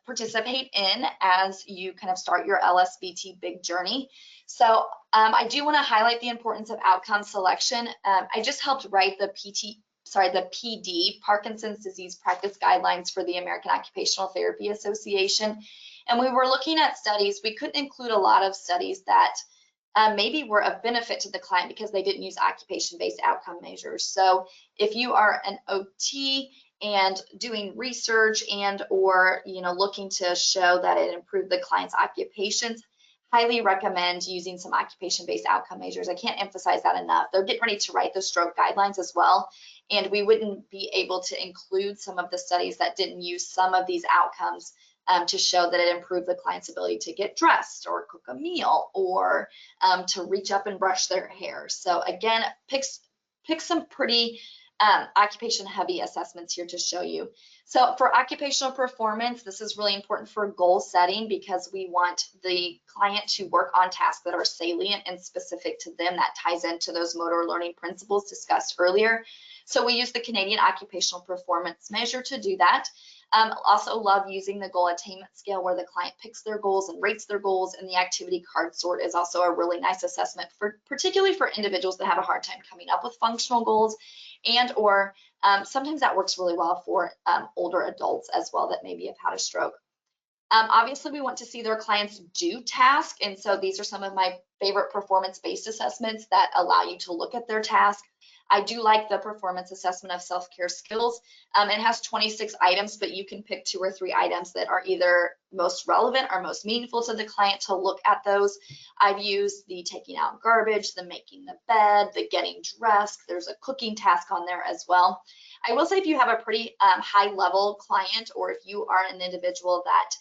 participate in as you kind of start your LSVT big journey. So I do want to highlight the importance of outcome selection. I just helped write the PD, Parkinson's Disease Practice Guidelines for the American Occupational Therapy Association. And we were looking at studies. We couldn't include a lot of studies that maybe were of benefit to the client because they didn't use occupation-based outcome measures. So if you are an OT and doing research and or looking to show that it improved the client's occupations, highly recommend using some occupation-based outcome measures. I can't emphasize that enough. They're getting ready to write the stroke guidelines as well, and we wouldn't be able to include some of the studies that didn't use some of these outcomes to show that it improved the client's ability to get dressed or cook a meal or to reach up and brush their hair. So again, pick some pretty occupation heavy assessments here to show you. So for occupational performance, this is really important for goal setting because we want the client to work on tasks that are salient and specific to them. That ties into those motor learning principles discussed earlier. So we use the Canadian Occupational Performance Measure to do that. Also love using the goal attainment scale where the client picks their goals and rates their goals, and the activity card sort is also a really nice assessment for particularly for individuals that have a hard time coming up with functional goals, and or sometimes that works really well for older adults as well that maybe have had a stroke. Obviously, we want to see their clients do tasks, and so these are some of my favorite performance-based assessments that allow you to look at their task. I do like the performance assessment of self-care skills. It has 26 items, but you can pick 2 or 3 items that are either most relevant or most meaningful to the client to look at those. I've used the taking out garbage, the making the bed, the getting dressed. There's a cooking task on there as well. I will say if you have a pretty high level client, or if you are an individual that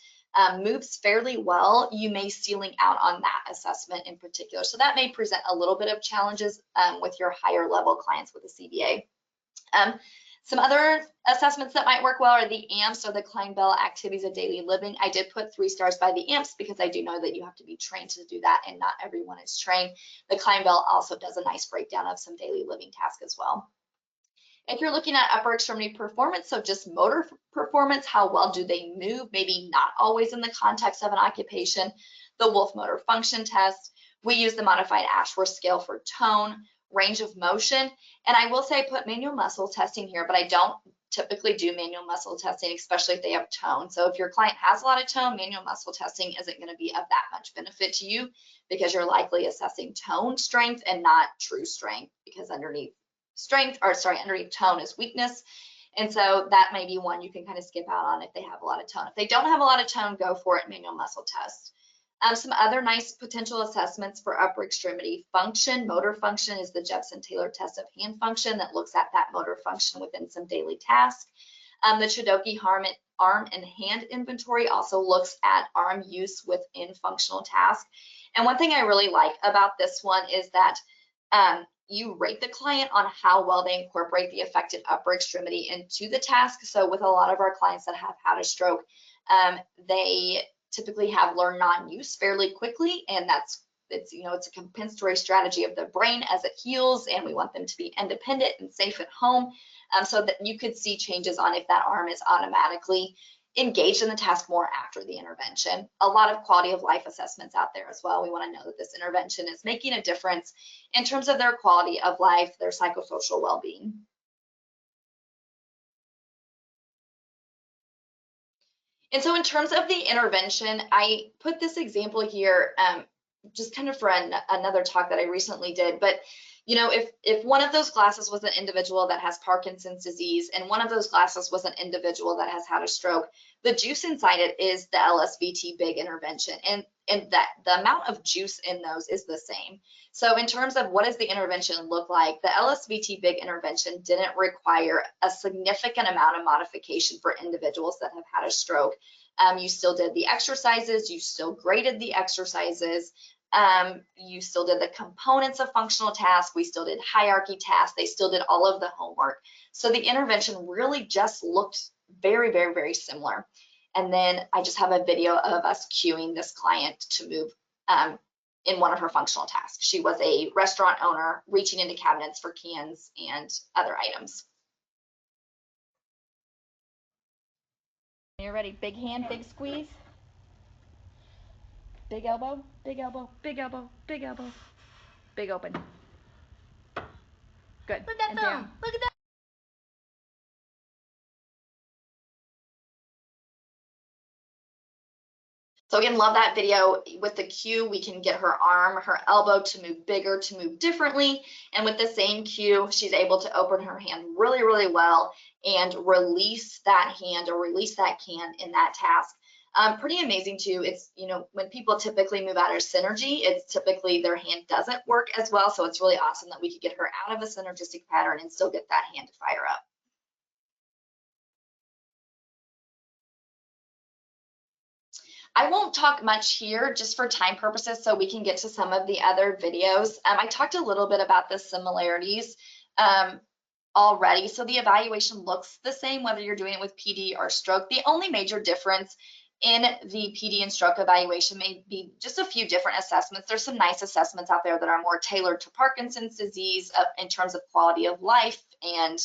moves fairly well, you may ceiling out on that assessment in particular. So that may present a little bit of challenges with your higher level clients with a CBA. Some other assessments that might work well are the AMPS, or the Klein-Bell Activities of Daily Living. I did put 3 stars by the AMPS because I do know that you have to be trained to do that, and not everyone is trained. The Klein-Bell also does a nice breakdown of some daily living tasks as well. If you're looking at upper extremity performance, so just motor performance, how well do they move, maybe not always in the context of an occupation, the Wolf Motor Function Test. We use the modified Ashworth scale for tone, range of motion, and I will say I put manual muscle testing here, but I don't typically do manual muscle testing, especially if they have tone. So if your client has a lot of tone, manual muscle testing isn't going to be of that much benefit to you, because you're likely assessing tone strength and not true strength, because underneath tone is weakness. And so that may be one you can kind of skip out on if they have a lot of tone. If they don't have a lot of tone, go for it, manual muscle test. Some other nice potential assessments for upper extremity function. Motor function is the Jepson-Taylor test of hand function that looks at that motor function within some daily tasks. The Chodocki arm and hand inventory also looks at arm use within functional tasks. And one thing I really like about this one is that you rate the client on how well they incorporate the affected upper extremity into the task. So with a lot of our clients that have had a stroke, they typically have learned non-use fairly quickly, and it's a compensatory strategy of the brain as it heals, and we want them to be independent and safe at home, so that you could see changes on if that arm is automatically engaged in the task more after the intervention. A lot of quality of life assessments out there as well. We want to know that this intervention is making a difference in terms of their quality of life, their psychosocial well-being. And so in terms of the intervention, I put this example here just kind of for another talk that I recently did. But if one of those glasses was an individual that has Parkinson's disease, and one of those glasses was an individual that has had a stroke, the juice inside it is the LSVT big intervention, and that the amount of juice in those is the same. So in terms of what does the intervention look like, the LSVT big intervention didn't require a significant amount of modification for individuals that have had a stroke. You still did the exercises, you still graded the exercises, you still did the components of functional tasks, we still did hierarchy tasks, they still did all of the homework. So the intervention really just looked very, very, very similar. And then I just have a video of us cueing this client to move in one of her functional tasks. She was a restaurant owner reaching into cabinets for cans and other items. You're ready. Big hand, big squeeze. Big elbow, big elbow, big elbow, big elbow. Big open. Good. Look at that thumb. Look at that. So again, love that video. With the cue, we can get her arm, her elbow to move bigger, to move differently. And with the same cue, she's able to open her hand really, really well and release that hand or release that can in that task. Pretty amazing too. It's, when people typically move out of synergy, it's typically their hand doesn't work as well. So it's really awesome that we could get her out of a synergistic pattern and still get that hand to fire up. I won't talk much here just for time purposes so we can get to some of the other videos. I talked a little bit about the similarities already. So the evaluation looks the same whether you're doing it with PD or stroke. The only major difference in the PD and stroke evaluation may be just a few different assessments. There's some nice assessments out there that are more tailored to Parkinson's disease in terms of quality of life and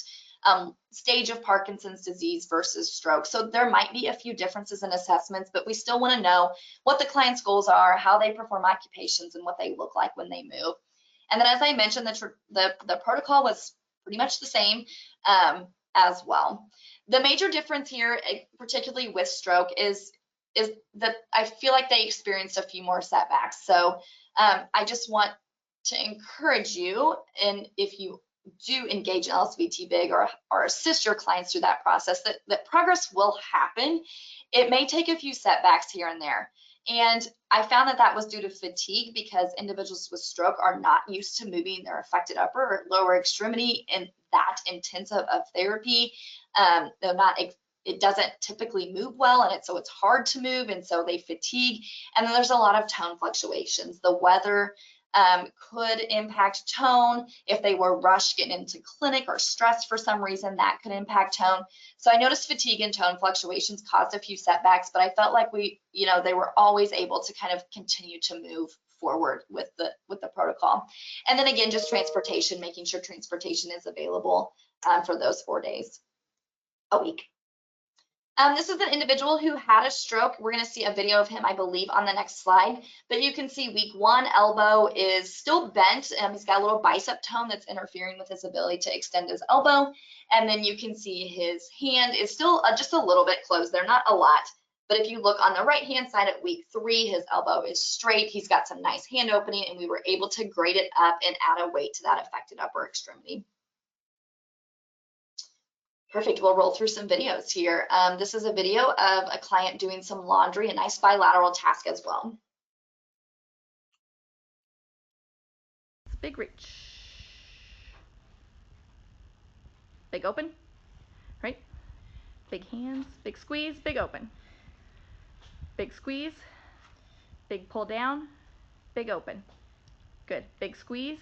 stage of Parkinson's disease versus stroke. So there might be a few differences in assessments, but we still want to know what the client's goals are, how they perform occupations, and what they look like when they move. And then, as I mentioned, the protocol was pretty much the same as well. The major difference here, particularly with stroke, is that I feel like they experienced a few more setbacks. So I just want to encourage you, and if you do engage in LSVT big or assist your clients through that process, that progress will happen. It may take a few setbacks here and there. And I found that was due to fatigue, because individuals with stroke are not used to moving their affected upper or lower extremity in that intensive of therapy. It doesn't typically move well, and so it's hard to move, and so they fatigue. And then there's a lot of tone fluctuations. The weather could impact tone. If they were rushed getting into clinic or stressed for some reason, that could impact tone. So I noticed fatigue and tone fluctuations caused a few setbacks, but I felt like they were always able to kind of continue to move forward with the protocol. And then again, just transportation, making sure transportation is available for those 4 days a week. This is an individual who had a stroke. We're going to see a video of him, I believe, on the next slide. But you can see week 1, elbow is still bent. He's got a little bicep tone that's interfering with his ability to extend his elbow. And then you can see his hand is still just a little bit closed there, not a lot. But if you look on the right-hand side at week 3, his elbow is straight. He's got some nice hand opening, and we were able to grade it up and add a weight to that affected upper extremity. Perfect, we'll roll through some videos here. This is a video of a client doing some laundry, a nice bilateral task as well. Big reach. Big open. Right? Big hands. Big squeeze. Big open. Big squeeze. Big pull down. Big open. Good. Big squeeze.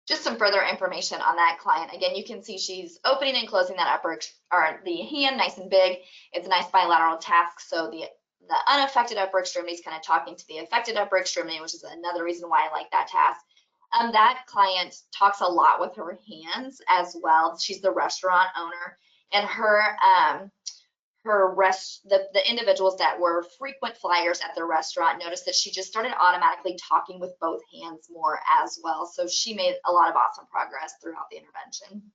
Just some further information on that client. Again, you can see she's opening and closing that upper or the hand nice and big. It's a nice bilateral task. So the unaffected upper extremity is kind of talking to the affected upper extremity, which is another reason why I like that task. That client talks a lot with her hands as well. She's the restaurant owner, and the individuals that were frequent flyers at the restaurant noticed that she just started automatically talking with both hands more as well. So she made a lot of awesome progress throughout the intervention.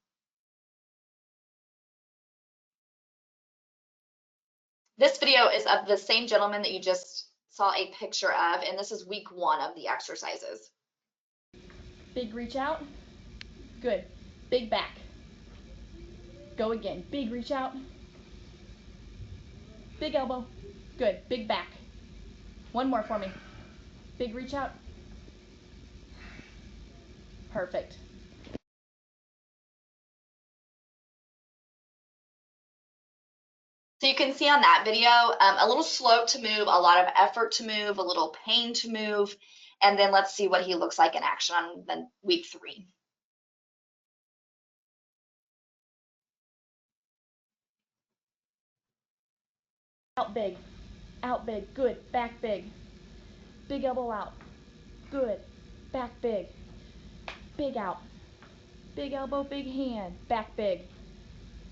This video is of the same gentleman that you just saw a picture of, and this is week 1 of the exercises. Big reach out. Good. Big back. Go again. Big reach out. Big elbow. Good. Big back. One more for me. Big reach out. Perfect. So you can see on that video, a little slow to move, a lot of effort to move, a little pain to move. And then let's see what he looks like in action on the week 3. Out big. Out big. Good. Back big. Big elbow out. Good. Back big. Big out. Big elbow, big hand. Back big.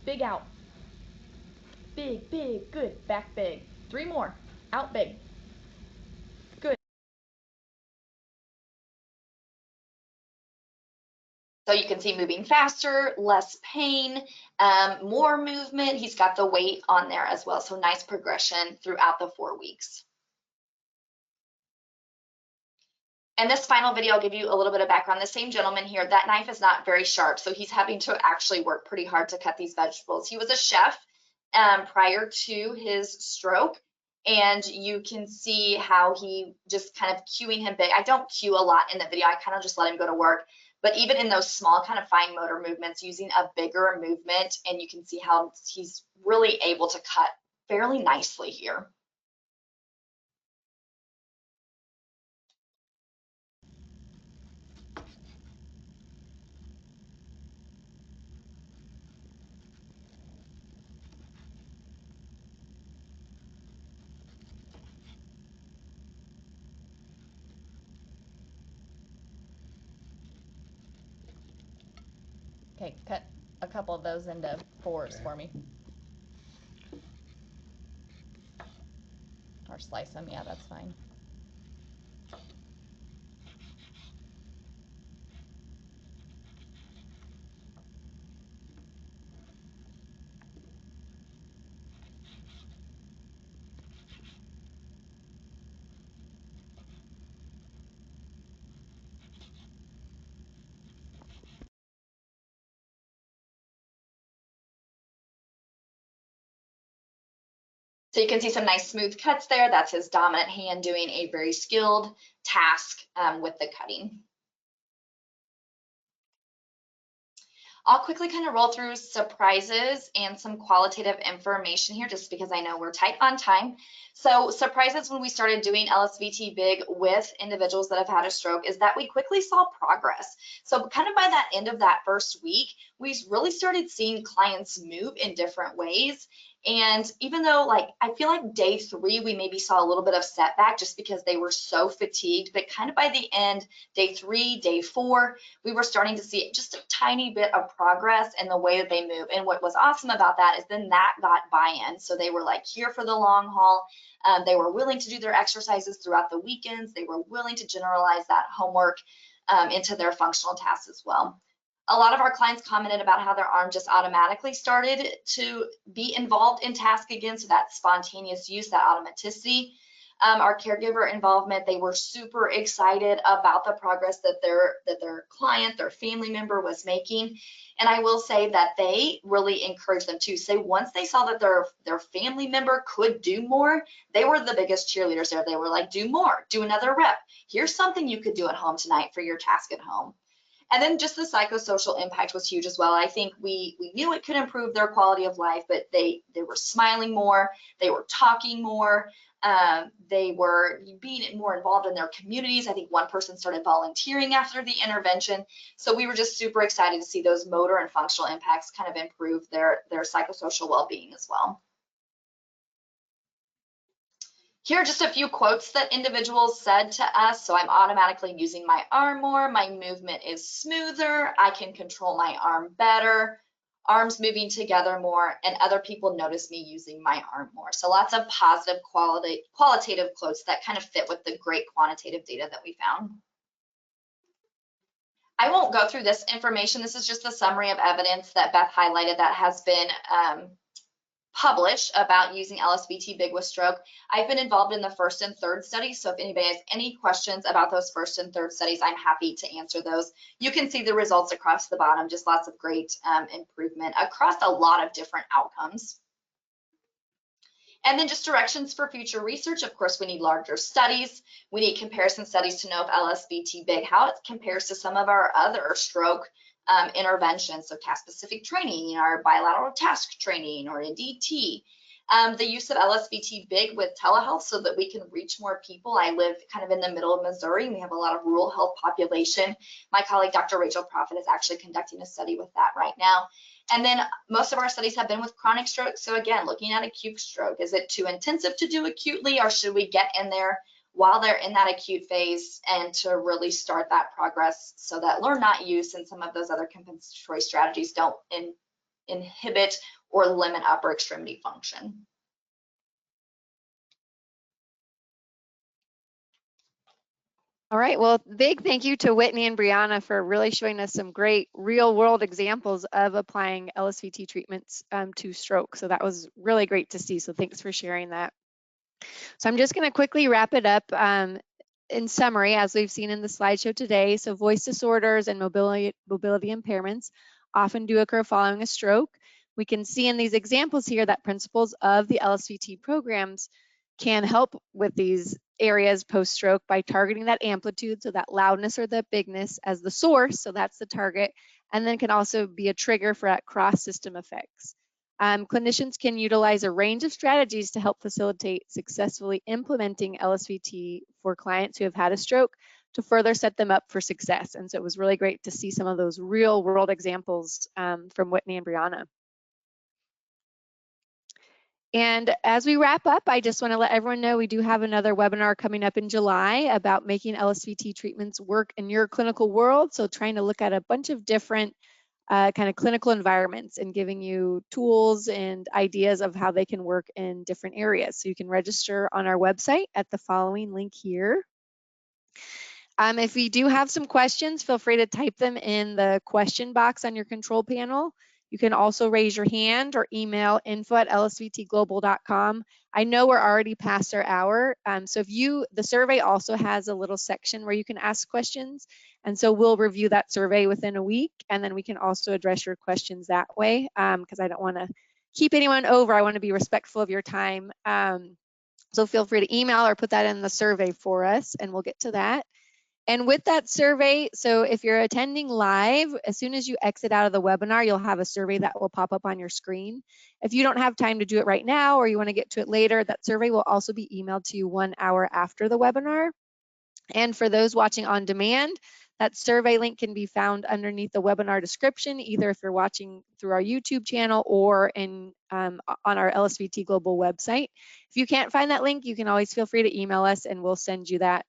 Big out. Big, big. Good. Back big. 3 more. Out big. Good. So you can see moving faster, less pain, more movement. He's got the weight on there as well. So nice progression throughout the 4 weeks. And this final video, I'll give you a little bit of background. The same gentleman here, that knife is not very sharp, so he's having to actually work pretty hard to cut these vegetables. He was a chef prior to his stroke, and you can see how he just kind of cueing him big. I don't cue a lot in the video. I kind of just let him go to work. But even in those small kind of fine motor movements, using a bigger movement, and you can see how he's really able to cut fairly nicely here. Okay, cut a couple of those into 4s for me. Or slice them, yeah, that's fine. So you can see some nice smooth cuts there. That's his dominant hand doing a very skilled task with the cutting. I'll quickly kind of roll through surprises and some qualitative information here just because I know we're tight on time. So surprises when we started doing LSVT Big with individuals that have had a stroke is that we quickly saw progress. So kind of by that end of that first week, we really started seeing clients move in different ways. And even though I feel like day 3, we maybe saw a little bit of setback just because they were so fatigued, but kind of by the end, day 3, day 4, we were starting to see just a tiny bit of progress in the way that they move. And what was awesome about that is then that got buy-in. So they were here for the long haul. They were willing to do their exercises throughout the weekends. They were willing to generalize that homework into their functional tasks as well. A lot of our clients commented about how their arm just automatically started to be involved in task again. So that spontaneous use, that automaticity. Our caregiver involvement, they were super excited about the progress that their client, their family member was making. And I will say that they really encouraged them to say once they saw that their family member could do more, they were the biggest cheerleaders there. They were like, do more, do another rep. Here's something you could do at home tonight for your task at home. And then just the psychosocial impact was huge as well. I think we knew it could improve their quality of life, but they were smiling more, they were talking more, they were being more involved in their communities. I think one person started volunteering after the intervention. So we were just super excited to see those motor and functional impacts kind of improve their psychosocial well-being as well. Here are just a few quotes that individuals said to us. So I'm automatically using my arm more, my movement is smoother, I can control my arm better, arms moving together more, and other people notice me using my arm more. So lots of positive qualitative quotes that kind of fit with the great quantitative data that we found. I won't go through this information. This is just a summary of evidence that Beth highlighted that has been published about using LSVT Big with stroke. I've been involved in the first and third studies, so if anybody has any questions about those first and third studies, I'm happy to answer those. You can see the results across the bottom, just lots of great improvement across a lot of different outcomes. And then just directions for future research. Of course, we need larger studies. We need comparison studies to know if LSVT Big, how it compares to some of our other stroke interventions, so task-specific training, our bilateral task training, or NDT. The use of LSVT Big with telehealth so that we can reach more people. I live kind of in the middle of Missouri, and we have a lot of rural health population. My colleague, Dr. Rachel Profit, is actually conducting a study with that right now. And then most of our studies have been with chronic stroke. So again, looking at acute stroke, is it too intensive to do acutely, or should we get in there while they're in that acute phase and to really start that progress so that learn not use and some of those other compensatory strategies don't inhibit or limit upper extremity function. All right, well, big thank you to Whitney and Brianna for really showing us some great real world examples of applying LSVT treatments to stroke. So that was really great to see. So thanks for sharing that. So I'm just going to quickly wrap it up in summary, as we've seen in the slideshow today. So voice disorders and mobility impairments often do occur following a stroke. We can see in these examples here that principles of the LSVT programs can help with these areas post-stroke by targeting that amplitude, so that loudness or the bigness as the source, so that's the target, and then can also be a trigger for that cross-system effects. Clinicians can utilize a range of strategies to help facilitate successfully implementing LSVT for clients who have had a stroke to further set them up for success. And so it was really great to see some of those real world examples from Whitney and Brianna. And as we wrap up, I just want to let everyone know we do have another webinar coming up in July about making LSVT treatments work in your clinical world. So trying to look at a bunch of different kind of clinical environments and giving you tools and ideas of how they can work in different areas. So you can register on our website at the following link here. If you do have some questions, feel free to type them in the question box on your control panel. You can also raise your hand or email info@lsvtglobal.com. I know we're already past our hour, so the survey also has a little section where you can ask questions, and so we'll review that survey within a week, and then we can also address your questions that way, because I don't want to keep anyone over. I want to be respectful of your time. So feel free to email or put that in the survey for us, and we'll get to that. And with that survey, so if you're attending live, as soon as you exit out of the webinar, you'll have a survey that will pop up on your screen. If you don't have time to do it right now or you want to get to it later, that survey will also be emailed to you 1 hour after the webinar. And for those watching on demand, that survey link can be found underneath the webinar description, either if you're watching through our YouTube channel or on our LSVT Global website. If you can't find that link, you can always feel free to email us and we'll send you that,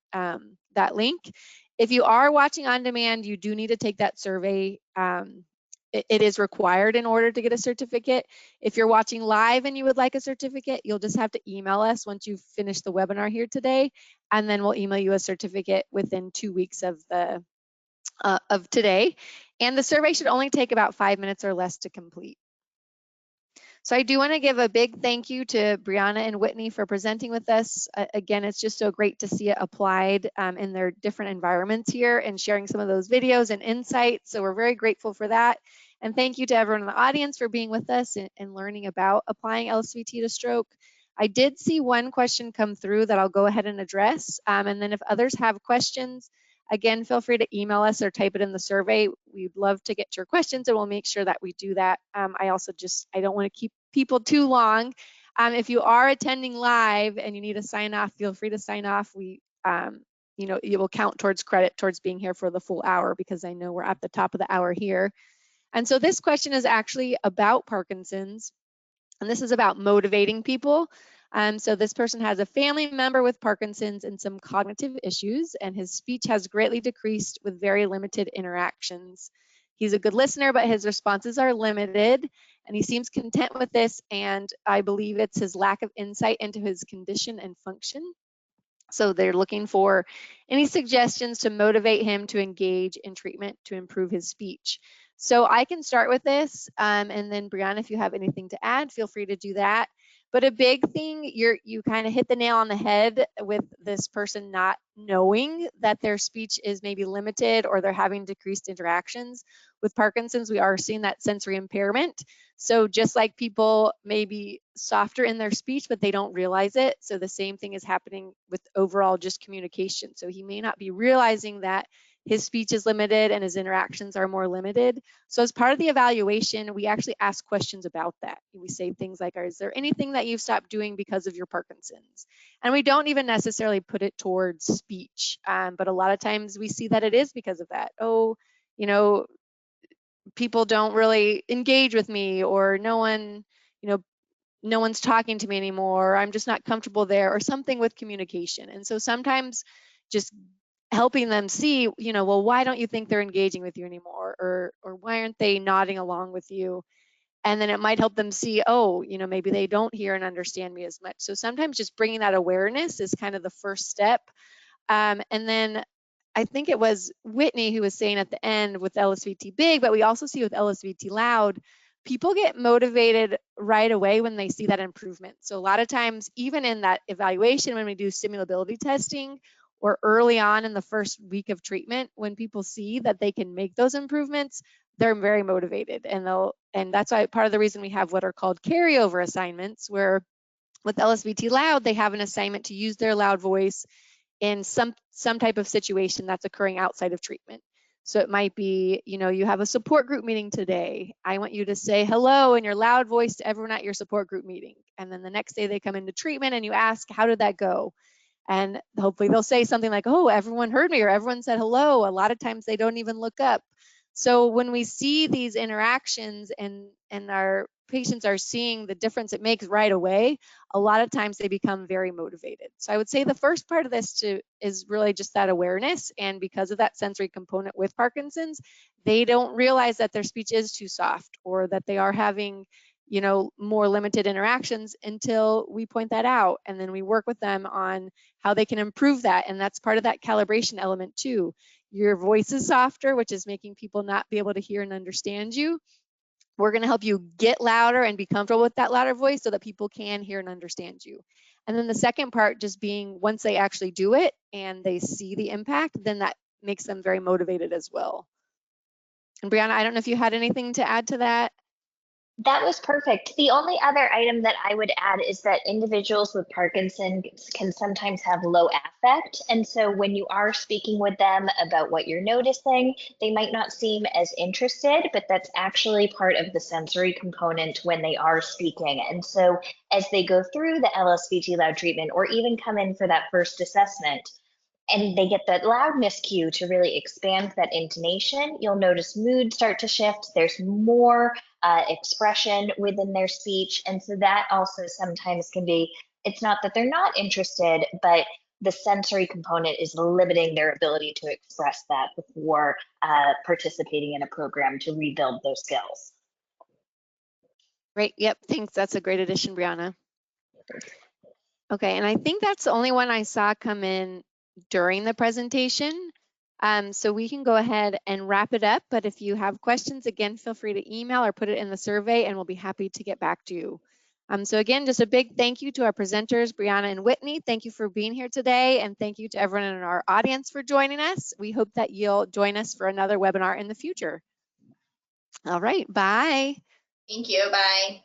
that link. If you are watching on demand, you do need to take that survey. It is required in order to get a certificate. If you're watching live and you would like a certificate, you'll just have to email us once you've finished the webinar here today, and then we'll email you a certificate within 2 weeks of the of today. And the survey should only take about 5 minutes or less to complete. So I do want to give a big thank you to Brianna and Whitney for presenting with us. Again, it's just so great to see it applied in their different environments here and sharing some of those videos and insights. So we're very grateful for that. And thank you to everyone in the audience for being with us and learning about applying LSVT to stroke. I did see one question come through that I'll go ahead and address. And then if others have questions, again, feel free to email us or type it in the survey. We'd love to get to your questions and we'll make sure that we do that. I don't want to keep people too long. If you are attending live and you need to sign off, feel free to sign off. You know, it will count towards credit towards being here for the full hour because I know we're at the top of the hour here. And so this question is actually about Parkinson's, and this is about motivating people. So this person has a family member with Parkinson's and some cognitive issues, and his speech has greatly decreased with very limited interactions. He's a good listener, but his responses are limited, and he seems content with this, and I believe it's his lack of insight into his condition and function. So they're looking for any suggestions to motivate him to engage in treatment to improve his speech. So I can start with this, and then Brianna, if you have anything to add, feel free to do that. But a big thing, you kind of hit the nail on the head with this person not knowing that their speech is maybe limited or they're having decreased interactions. With Parkinson's, we are seeing that sensory impairment. So just like people may be softer in their speech, but they don't realize it. So the same thing is happening with overall just communication. So he may not be realizing that his speech is limited and his interactions are more limited. So as part of the evaluation, we actually ask questions about that. We say things like, is there anything that you've stopped doing because of your Parkinson's? And we don't even necessarily put it towards speech, but a lot of times we see that it is because of that. Oh, you know, people don't really engage with me, or no one, you know, no one's talking to me anymore, or I'm just not comfortable there, or something with communication. And so sometimes just helping them see, you know, well, why don't you think they're engaging with you anymore? Or why aren't they nodding along with you? And then it might help them see, oh, you know, maybe they don't hear and understand me as much. So sometimes just bringing that awareness is kind of the first step. And then I think it was Whitney who was saying at the end with LSVT big, but we also see with LSVT loud, people get motivated right away when they see that improvement. So a lot of times, even in that evaluation, when we do stimulability testing or early on in the first week of treatment, when people see that they can make those improvements, they're very motivated. And that's why part of the reason we have what are called carryover assignments, where with LSVT loud, they have an assignment to use their loud voice in some type of situation that's occurring outside of treatment. So it might be, you know, you have a support group meeting today. I want you to say hello in your loud voice to everyone at your support group meeting. And then the next day they come into treatment and you ask, how did that go? And hopefully they'll say something like, oh, everyone heard me, or everyone said hello. A lot of times they don't even look up. So when we see these interactions and our patients are seeing the difference it makes right away, a lot of times they become very motivated. So I would say the first part of this is really just that awareness. And because of that sensory component with Parkinson's, they don't realize that their speech is too soft or that they are having, you know, more limited interactions until we point that out. And then we work with them on how they can improve that. And that's part of that calibration element too. Your voice is softer, which is making people not be able to hear and understand you. We're going to help you get louder and be comfortable with that louder voice so that people can hear and understand you. And then the second part just being, once they actually do it and they see the impact, then that makes them very motivated as well. And Brianna, I don't know if you had anything to add to that. That was perfect. The only other item that I would add is that individuals with Parkinson can sometimes have low affect. And so when you are speaking with them about what you're noticing, they might not seem as interested, but that's actually part of the sensory component when they are speaking. And so as they go through the LSVT loud treatment or even come in for that first assessment, and they get that loudness cue to really expand that intonation, you'll notice mood start to shift. There's more expression within their speech. And so that also sometimes can be, it's not that they're not interested, but the sensory component is limiting their ability to express that before participating in a program to rebuild those skills. Great. Yep. Thanks. That's a great addition, Brianna. Okay. And I think that's the only one I saw come in during the presentation. So we can go ahead and wrap it up. But if you have questions, again, feel free to email or put it in the survey and we'll be happy to get back to you. So again, just a big thank you to our presenters, Brianna and Whitney. Thank you for being here today. And thank you to everyone in our audience for joining us. We hope that you'll join us for another webinar in the future. All right. Bye. Thank you. Bye.